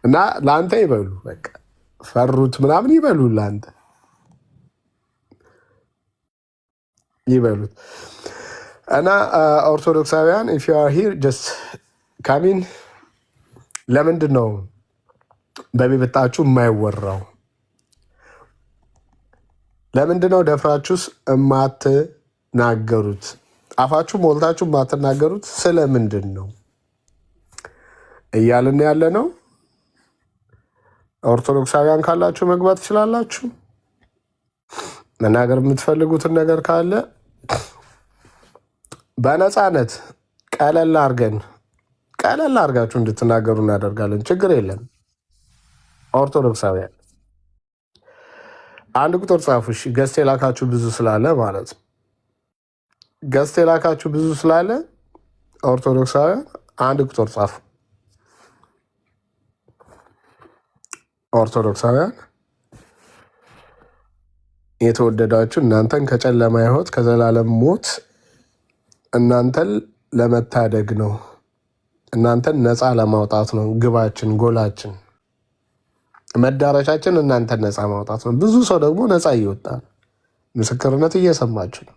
እና ለአንተ ይበሉ በቃ ፈሩት ምናምን ይበሉ ለአንተ ይበሉት እና ኦርቶዶክሳውያን ኢፍ ዩ አር ሂር ጀስት ካሚን። ለምንድን ነው በቤታችሁ የማይወራው? ለምንድን ነው ደፍራችሁስ የማትናገሩት? አፋችሁ ሞልታችሁ የማትናገሩት ስለምንድን ነው እያልን ያለ ነው። ኦርቶዶክሳውያን ካላችሁ መግባት ትችላላችሁ። መናገር የምትፈልጉትን ነገር ካለ በነፃነት ቀለል አድርጋችሁ እንድትናገሩ እናደርጋለን። ችግር የለም። ኦርቶዶክሳውያን አንድ ቁጥር ጻፉ። እሺ ገዝት የላካችሁ ብዙ ስላለ ማለት ነው። ገዝት የላካችሁ ብዙ ስላለ ኦርቶዶክሳውያን አንድ ቁጥር ጻፉ። ኦርቶዶክሳውያን የተወደዳችሁ እናንተን ከጨለማ ሕይወት ከዘላለም ሞት እናንተን ለመታደግ ነው። እናንተን ነፃ ለማውጣት ነው ግባችን፣ ጎላችን፣ መዳረሻችን እናንተን ነፃ ማውጣት ነው። ብዙ ሰው ደግሞ ነፃ እየወጣ ነው። ምስክርነት እየሰማችሁ ነው።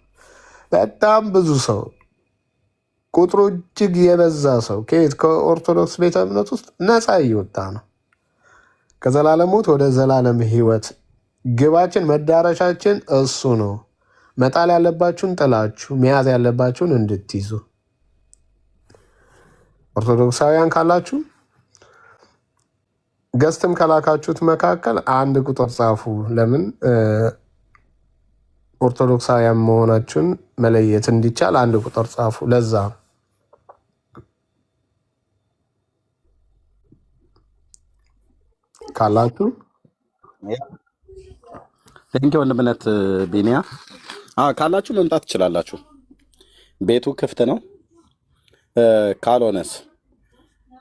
በጣም ብዙ ሰው ቁጥሩ እጅግ የበዛ ሰው ከኦርቶዶክስ ቤተ እምነት ውስጥ ነፃ እየወጣ ነው። ከዘላለም ሞት ወደ ዘላለም ሕይወት ግባችን፣ መዳረሻችን እሱ ነው። መጣል ያለባችሁን ጥላችሁ መያዝ ያለባችሁን እንድትይዙ ኦርቶዶክሳውያን ካላችሁ ገዝትም ከላካችሁት መካከል አንድ ቁጥር ጻፉ። ለምን ኦርቶዶክሳውያን መሆናችሁን መለየት እንዲቻል አንድ ቁጥር ጻፉ። ለዛ ካላችሁ ቴንኪ ወንድምነት ቢኒያ ካላችሁ መምጣት ትችላላችሁ። ቤቱ ክፍት ነው። ካልሆነስ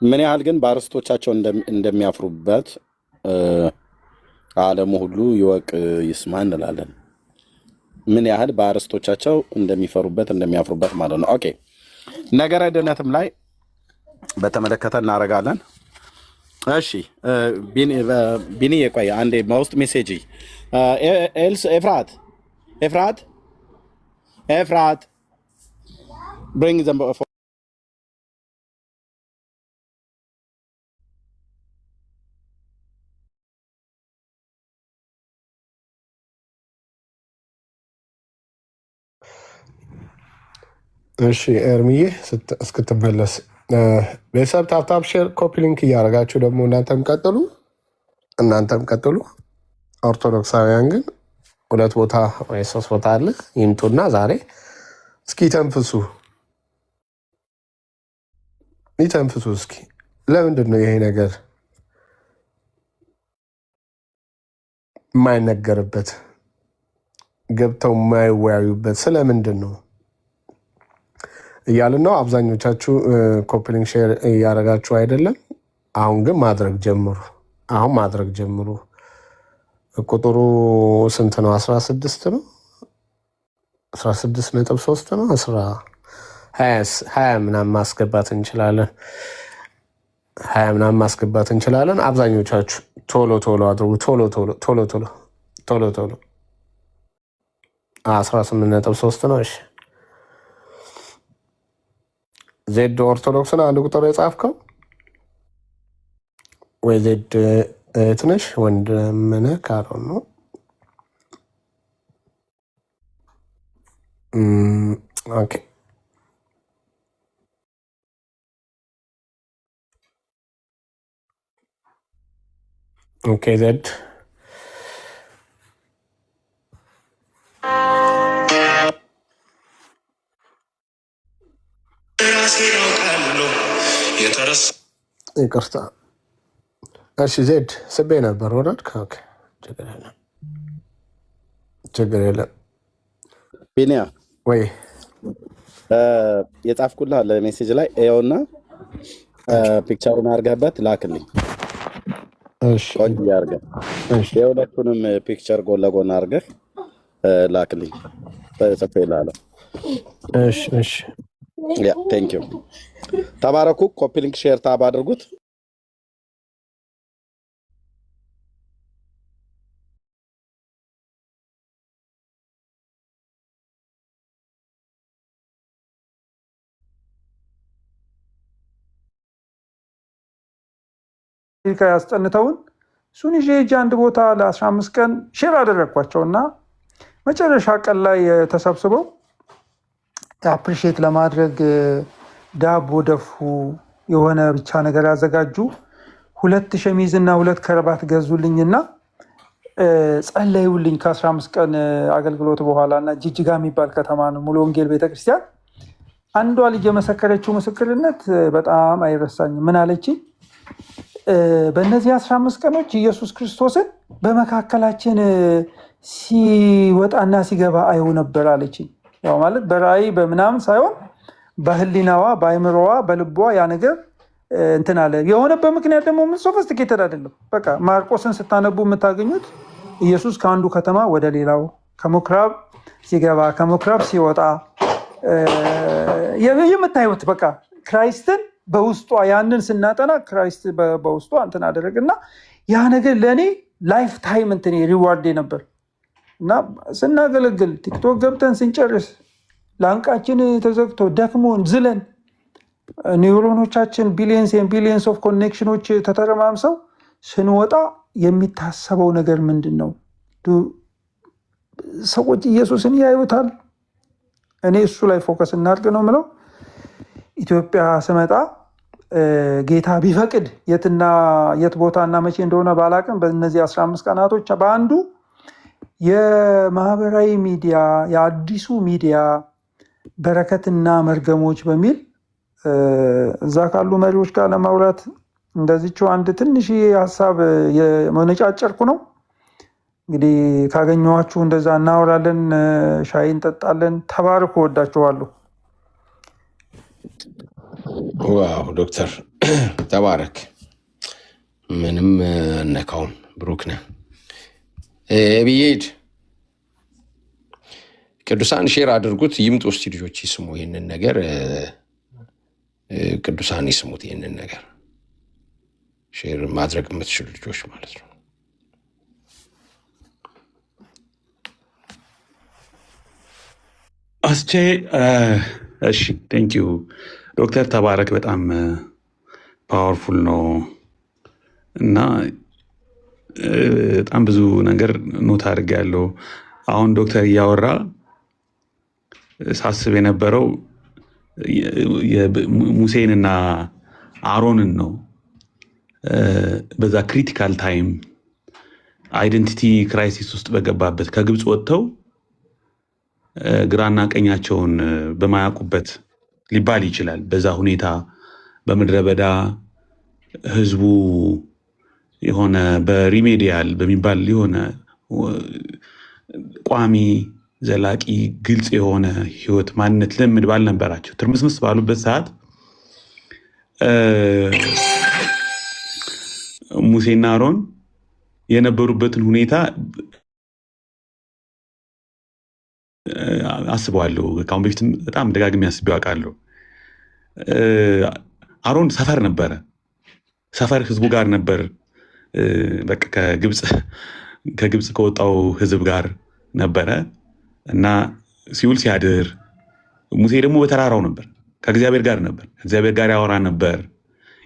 ምን ያህል ግን በአርስቶቻቸው እንደሚያፍሩበት ዓለሙ ሁሉ ይወቅ ይስማ እንላለን። ምን ያህል በአርስቶቻቸው እንደሚያፍሩበት ማለት ነው። ኦኬ ነገረ ድህነትም ላይ በተመለከተ እናደርጋለን። እሺ ቢኒ የቆየ አንዴ በውስጥ ሜሴጅ ኤፍራት ብሪንግ ዘም እሺ ኤርሚዬ እስክትመለስ ቤተሰብ ታፕታፕ ሼር ኮፒ ሊንክ እያደረጋችሁ ደግሞ እናንተም ቀጥሉ። ኦርቶዶክሳውያን ግን 2 ቦታ ወይ 3 ቦታ አለ ይምጡና ዛሬ እስኪ ይተንፍሱ እስኪ። ለምንድን ነው ይሄ ነገር የማይነገርበት ገብተው የማይወያዩበት ስለምንድን ነው እያልን ነው። አብዛኞቻችሁ ኮፒ ሊንክ ሼር እያደረጋችሁ አይደለም። አሁን ግን ማድረግ ጀምሩ። ቁጥሩ ስንት ነው? 16 ነው። 16.3 ነው። 20 ምናምን ማስገባት እንችላለን። 20 ምናምን ማስገባት እንችላለን። አብዛኞቻችሁ ቶሎ ቶሎ አድርጉ። ቶሎ ቶሎ ቶሎ ቶሎ ቶሎ ቶሎ 18.3 ነው። እሺ ዜድ ኦርቶዶክስ ነው አንድ ቁጥር የጻፍከው ወይ ዜድ ትንሽ ወንድምነህ ካለው ነው። ኦኬ ኦኬ ዜድ ይቅርታ። እሺ ዜድ ስቤ ነበር ወረድክ። ኦኬ ችግር የለም። ቢኒያ ወይ የጻፍኩልህ አለ ሜሴጅ ላይ ይኸውና፣ ፒክቸሩን አድርገህበት ላክልኝ። ቆንጆ አድርገህ የሁለቱንም ፒክቸር ጎን ለጎን አድርገህ ላክልኝ። ጽፌ እልሃለሁ። እሺ እሺ ያ ቴንክ ዩ። ተባረኩ። ኮፒ ሊንክ ሼር ታብ አድርጉት። ያስጠንተውን እሱን ይዤ ሄጄ አንድ ቦታ ለ15 ቀን ሼር አደረግኳቸውና መጨረሻ ቀን ላይ ተሰብስበው አፕሪሼት ለማድረግ ዳቦ ደፉ፣ የሆነ ብቻ ነገር ያዘጋጁ። 2 ሸሚዝ እና 2 ከረባት ገዙልኝና ጸለዩልኝ። ከ15 ቀን አገልግሎት በኋላ እና ጅጅጋ የሚባል ከተማ ነው ሙሉ ወንጌል ቤተክርስቲያን። አንዷ ልጅ የመሰከረችው ምስክርነት በጣም አይረሳኝም። ምን አለችኝ? በእነዚህ 15 ቀኖች ኢየሱስ ክርስቶስን በመካከላችን ሲወጣና ሲገባ አየው ነበር አለችኝ። ያው ማለት በራእይ በምናምን ሳይሆን በህሊናዋ በአይምሮዋ በልቧ ያ ነገር እንትን አለ። የሆነበት ምክንያት ደግሞ ምን ሶፊስቲኬትድ አይደለም። በቃ ማርቆስን ስታነቡ የምታገኙት ኢየሱስ ከአንዱ ከተማ ወደ ሌላው ከምኩራብ ሲገባ ከምኩራብ ሲወጣ የምታዩት በቃ ክራይስትን በውስጧ ያንን ስናጠና ክራይስት በውስጧ እንትን አደረግና ያ ነገር ለእኔ ላይፍ ታይም እንትን ሪዋርዴ ነበር እና ስናገለግል ቲክቶክ ገብተን ስንጨርስ ላንቃችን ተዘግቶ ደክሞን ዝለን ኒውሮኖቻችን ቢሊየንስ ኦፍ ኮኔክሽኖች ተተረማምሰው ስንወጣ የሚታሰበው ነገር ምንድን ነው? ሰዎች ኢየሱስን ያዩታል። እኔ እሱ ላይ ፎከስ እናድርግ ነው ምለው። ኢትዮጵያ ስመጣ ጌታ ቢፈቅድ የትና የት ቦታና መቼ እንደሆነ ባላቅም በእነዚህ 15 ቀናቶች በአንዱ የማህበራዊ ሚዲያ የአዲሱ ሚዲያ በረከትና መርገሞች በሚል እዛ ካሉ መሪዎች ጋር ለማውራት እንደዚችው አንድ ትንሽ ሀሳብ የመነጫጨርኩ ነው። እንግዲህ ካገኘኋችሁ እንደዛ እናወራለን፣ ሻይ እንጠጣለን። ተባርኩ። ወዳችኋለሁ። ዋው ዶክተር ተባረክ። ምንም ነካውም። ብሩክ ነህ ብዬድ ቅዱሳን ሼር አድርጉት። ይምጡ እስቲ ልጆች ይስሙ ይህንን ነገር። ቅዱሳን ይስሙት ይህንን ነገር። ሼር ማድረግ የምትችሉ ልጆች ማለት ነው። አስቼ እሺ፣ ቴንኪዩ ዶክተር ተባረክ። በጣም ፓወርፉል ነው እና በጣም ብዙ ነገር ኖት አድርጌያለሁ። አሁን ዶክተር እያወራ ሳስብ የነበረው ሙሴንና አሮንን ነው። በዛ ክሪቲካል ታይም አይደንቲቲ ክራይሲስ ውስጥ በገባበት ከግብፅ ወጥተው ግራና ቀኛቸውን በማያውቁበት ሊባል ይችላል። በዛ ሁኔታ በምድረ በዳ ህዝቡ የሆነ በሪሜዲያል በሚባል የሆነ ቋሚ ዘላቂ ግልጽ የሆነ ህይወት ማንነት ልምድ ባልነበራቸው ትርምስምስ ባሉበት ሰዓት ሙሴና አሮን የነበሩበትን ሁኔታ አስበዋለሁ። ከአሁን በፊትም በጣም ደጋግሜ አስቤው አውቃለሁ። አሮን ሰፈር ነበረ ሰፈር ህዝቡ ጋር ነበር። በቃ ከግብፅ ከወጣው ህዝብ ጋር ነበረ እና ሲውል ሲያድር ሙሴ ደግሞ በተራራው ነበር፣ ከእግዚአብሔር ጋር ነበር። ከእግዚአብሔር ጋር ያወራ ነበር።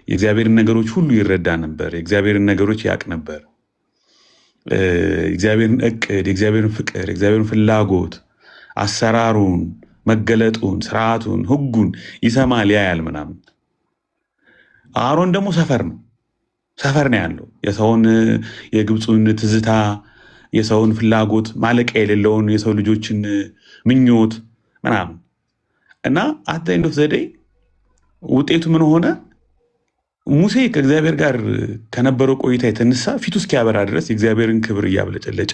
የእግዚአብሔርን ነገሮች ሁሉ ይረዳ ነበር። የእግዚአብሔርን ነገሮች ያቅ ነበር። የእግዚአብሔርን እቅድ፣ የእግዚአብሔርን ፍቅር፣ የእግዚአብሔርን ፍላጎት፣ አሰራሩን፣ መገለጡን፣ ስርዓቱን፣ ህጉን ይሰማል፣ ያያል ምናምን። አሮን ደግሞ ሰፈር ነው ያለው የሰውን የግብፁን ትዝታ፣ የሰውን ፍላጎት፣ ማለቂያ የሌለውን የሰው ልጆችን ምኞት ምናምን እና አት ዘ ኤንድ ኦፍ ዘ ዴይ ውጤቱ ምን ሆነ? ሙሴ ከእግዚአብሔር ጋር ከነበረው ቆይታ የተነሳ ፊቱ እስኪያበራ ድረስ የእግዚአብሔርን ክብር እያብለጨለጨ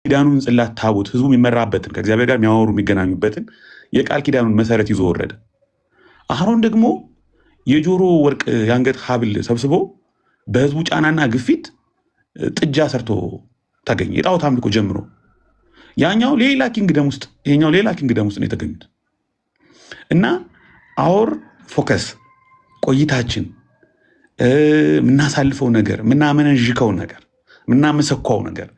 የኪዳኑን ጽላት ታቦት ህዝቡ የሚመራበትን ከእግዚአብሔር ጋር የሚያወሩ የሚገናኙበትን የቃል ኪዳኑን መሰረት ይዞ ወረደ። አሮን ደግሞ የጆሮ ወርቅ የአንገት ሀብል ሰብስቦ በህዝቡ ጫናና ግፊት ጥጃ ሰርቶ ተገኘ። የጣዖት አምልኮ ጀምሮ ያኛው ሌላ ኪንግደም ውስጥ ይሄኛው ሌላ ኪንግደም ውስጥ ነው የተገኙት እና አወር ፎከስ ቆይታችን የምናሳልፈው ነገር የምናመነዥከው ነገር የምናመሰኳው ነገር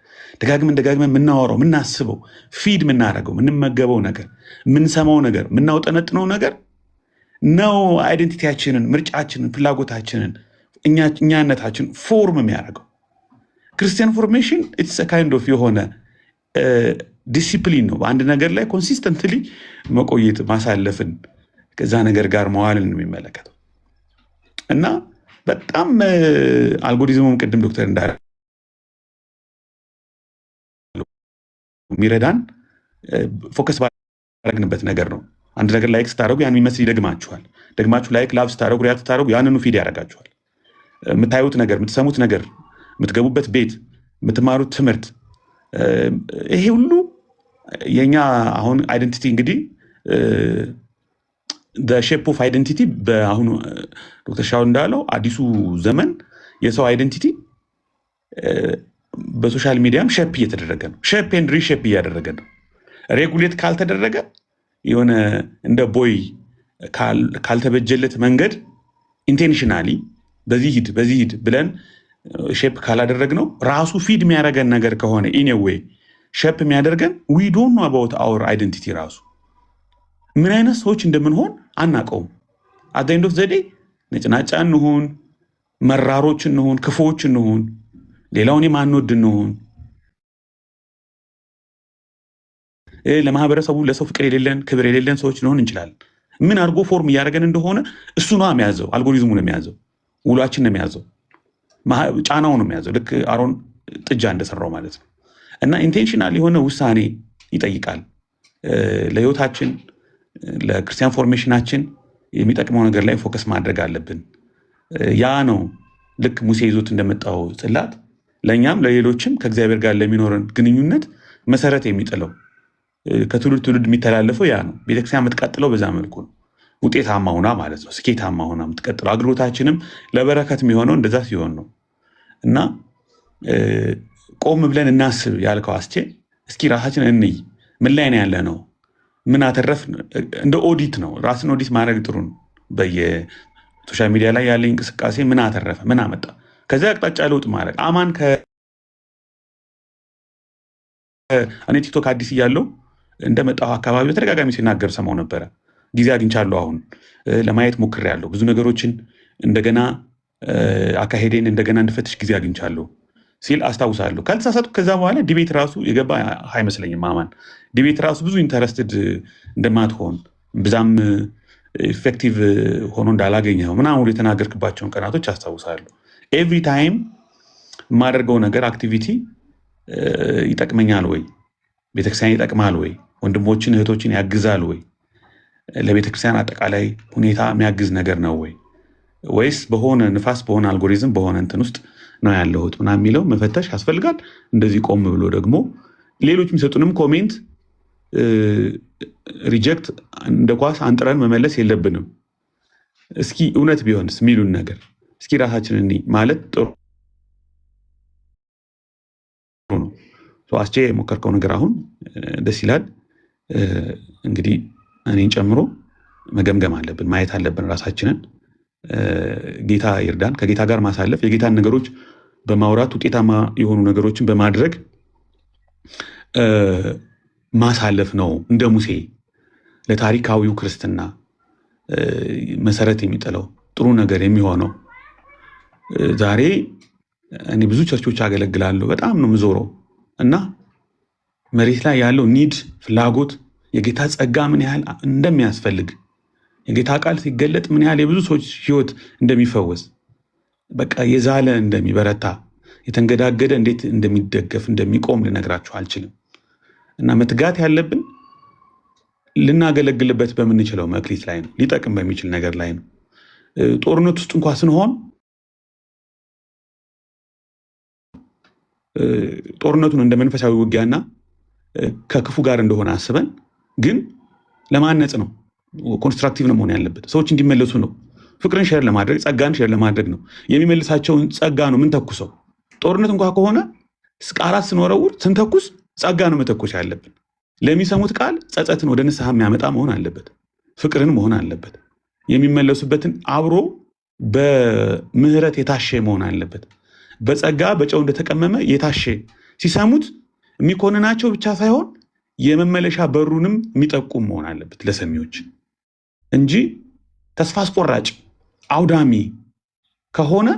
ደጋግመን የምናወራው የምናስበው ፊድ የምናደርገው የምንመገበው ነገር የምንሰማው ነገር የምናውጠነጥነው ነገር ነው አይደንቲቲያችንን፣ ምርጫችንን፣ ፍላጎታችንን፣ እኛነታችን ፎርም የሚያደርገው። ክርስቲያን ፎርሜሽን ኢትስ ካይንድ ኦፍ የሆነ ዲሲፕሊን ነው። በአንድ ነገር ላይ ኮንሲስተንትሊ መቆየት ማሳለፍን ከዛ ነገር ጋር መዋልን የሚመለከተው እና በጣም አልጎሪዝሙም ቅድም ዶክተር እንዳለ የሚረዳን ፎከስ ባደረግንበት ነገር ነው። አንድ ነገር ላይክ ስታደረጉ ያን የሚመስል ይደግማችኋል። ደግማችሁ ላይክ ላቭ ስታደረጉ ሪያክት ስታደረጉ ያንኑ ፊድ ያደርጋችኋል። የምታዩት ነገር፣ የምትሰሙት ነገር፣ የምትገቡበት ቤት፣ የምትማሩት ትምህርት፣ ይሄ ሁሉ የኛ አሁን አይደንቲቲ እንግዲህ ሼፕ ኦፍ አይደንቲቲ በአሁኑ ዶክተር ሻው እንዳለው አዲሱ ዘመን የሰው አይደንቲቲ በሶሻል ሚዲያም ሼፕ እየተደረገ ነው። ሼፕ ኤንድ ሪሼፕ እያደረገ ነው። ሬጉሌት ካልተደረገ የሆነ እንደ ቦይ ካልተበጀለት መንገድ ኢንቴንሽናሊ በዚህ ሂድ ብለን ሼፕ ካላደረግነው ራሱ ፊድ የሚያደርገን ነገር ከሆነ ኢንዌይ ሼፕ የሚያደርገን ዊ ዶንት ኖ አባውት አወር አይደንቲቲ ራሱ ምን አይነት ሰዎች እንደምንሆን አናውቀውም። አት ዘ ኤንድ ኦፍ ዘ ዴይ ነጭናጫ እንሁን፣ መራሮች እንሁን፣ ክፉዎች እንሁን፣ ሌላውን የማንወድ እንሁን፣ ለማህበረሰቡ ለሰው ፍቅር የሌለን ክብር የሌለን ሰዎች ልንሆን እንችላለን። ምን አድርጎ ፎርም እያደረገን እንደሆነ እሱ ነው የሚያዘው። አልጎሪዝሙ ነው የሚያዘው። ውሏችን ነው የሚያዘው። ጫናው ነው የሚያዘው። ልክ አሮን ጥጃ እንደሰራው ማለት ነው። እና ኢንቴንሽናል የሆነ ውሳኔ ይጠይቃል። ለህይወታችን ለክርስቲያን ፎርሜሽናችን የሚጠቅመው ነገር ላይ ፎከስ ማድረግ አለብን። ያ ነው ልክ ሙሴ ይዞት እንደመጣው ጽላት ለእኛም ለሌሎችም ከእግዚአብሔር ጋር ለሚኖረን ግንኙነት መሰረት የሚጥለው ከትውልድ ትውልድ የሚተላለፈው ያ ነው። ቤተክርስቲያን የምትቀጥለው በዛ መልኩ ነው። ውጤታማ ሆና ማለት ነው። ስኬታማ ሆና የምትቀጥለው አገልግሎታችንም ለበረከት የሚሆነው እንደዛ ሲሆን ነው። እና ቆም ብለን እናስብ ያልከው አስቼ፣ እስኪ ራሳችን እንይ። ምን ላይ ነው ያለ ነው? ምን አተረፍ? እንደ ኦዲት ነው። ራስን ኦዲት ማድረግ ጥሩ ነው። በየሶሻል ሚዲያ ላይ ያለ እንቅስቃሴ ምን አተረፈ? ምን አመጣ? ከዚያ አቅጣጫ ለውጥ ማድረግ አማን እኔ ቲክቶክ አዲስ እያለው እንደመጣሁ አካባቢ በተደጋጋሚ ሲናገር ሰማው ነበረ። ጊዜ አግኝቻለሁ፣ አሁን ለማየት ሞክሬያለሁ። ብዙ ነገሮችን እንደገና አካሄዴን እንደገና እንድፈትሽ ጊዜ አግኝቻለሁ ሲል አስታውሳለሁ። ካልተሳሳቱ ከዛ በኋላ ዲቤት ራሱ የገባ አይመስለኝም። አማን ዲቤት ራሱ ብዙ ኢንተረስትድ እንደማትሆን ብዛም ኢፌክቲቭ ሆኖ እንዳላገኘው ምናምን የተናገርክባቸውን ቀናቶች አስታውሳለሁ። ኤቭሪ ታይም የማደርገው ነገር አክቲቪቲ ይጠቅመኛል ወይ? ቤተክርስቲያን ይጠቅማል ወይ? ወንድሞችን እህቶችን ያግዛል ወይ? ለቤተክርስቲያን አጠቃላይ ሁኔታ የሚያግዝ ነገር ነው ወይ? ወይስ በሆነ ንፋስ በሆነ አልጎሪዝም በሆነ እንትን ውስጥ ነው ያለሁት ምናምን የሚለው መፈተሽ ያስፈልጋል። እንደዚህ ቆም ብሎ ደግሞ ሌሎች የሚሰጡንም ኮሜንት ሪጀክት እንደ ኳስ አንጥረን መመለስ የለብንም። እስኪ እውነት ቢሆንስ የሚሉን ነገር እስኪ ራሳችንን ማለት ጥሩ ነው። አስቼ የሞከርከው ነገር አሁን ደስ ይላል። እንግዲህ እኔን ጨምሮ መገምገም አለብን፣ ማየት አለብን ራሳችንን። ጌታ ይርዳን። ከጌታ ጋር ማሳለፍ የጌታን ነገሮች በማውራት ውጤታማ የሆኑ ነገሮችን በማድረግ ማሳለፍ ነው እንደ ሙሴ ለታሪካዊው ክርስትና መሰረት የሚጥለው ጥሩ ነገር የሚሆነው። ዛሬ እኔ ብዙ ቸርቾች አገለግላለሁ፣ በጣም ነው ምዞረው እና መሬት ላይ ያለው ኒድ ፍላጎት የጌታ ጸጋ ምን ያህል እንደሚያስፈልግ የጌታ ቃል ሲገለጥ ምን ያህል የብዙ ሰዎች ህይወት እንደሚፈወስ በቃ የዛለ እንደሚበረታ የተንገዳገደ እንዴት እንደሚደገፍ እንደሚቆም ልነግራችሁ አልችልም። እና መትጋት ያለብን ልናገለግልበት በምንችለው መክሊት ላይ ነው፣ ሊጠቅም በሚችል ነገር ላይ ነው። ጦርነት ውስጥ እንኳን ስንሆን ጦርነቱን እንደ መንፈሳዊ ውጊያና ከክፉ ጋር እንደሆነ አስበን ግን ለማነጽ ነው፣ ኮንስትራክቲቭ ነው መሆን ያለበት። ሰዎች እንዲመለሱ ነው፣ ፍቅርን ሼር ለማድረግ ጸጋን ሼር ለማድረግ ነው። የሚመልሳቸውን ጸጋ ነው ምን ተኩሰው። ጦርነት እንኳን ከሆነ ቃላት ስንወረውር ስንተኩስ ጸጋ ነው መተኮስ ያለብን። ለሚሰሙት ቃል ጸጸትን ወደ ንስሐ የሚያመጣ መሆን አለበት፣ ፍቅርን መሆን አለበት። የሚመለሱበትን አብሮ በምህረት የታሸ መሆን አለበት። በጸጋ በጨው እንደተቀመመ የታሸ ሲሰሙት የሚኮንናቸው ብቻ ሳይሆን የመመለሻ በሩንም የሚጠቁም መሆን አለበት ለሰሚዎች እንጂ ተስፋ አስቆራጭ አውዳሚ ከሆነ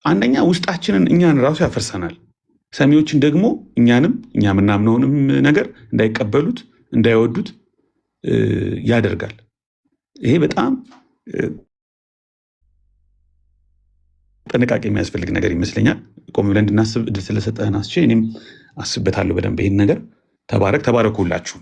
አንደኛ ውስጣችንን እኛን ራሱ ያፈርሰናል። ሰሚዎችን ደግሞ እኛንም እኛ ምናምነውንም ነገር እንዳይቀበሉት እንዳይወዱት ያደርጋል። ይሄ በጣም ጥንቃቄ የሚያስፈልግ ነገር ይመስለኛል። ቆም ብለን እንድናስብ እድል ስለሰጠህን አስቼ እኔም አስብበታለሁ በደንብ ይህን ነገር። ተባረክ። ተባረኩላችሁ።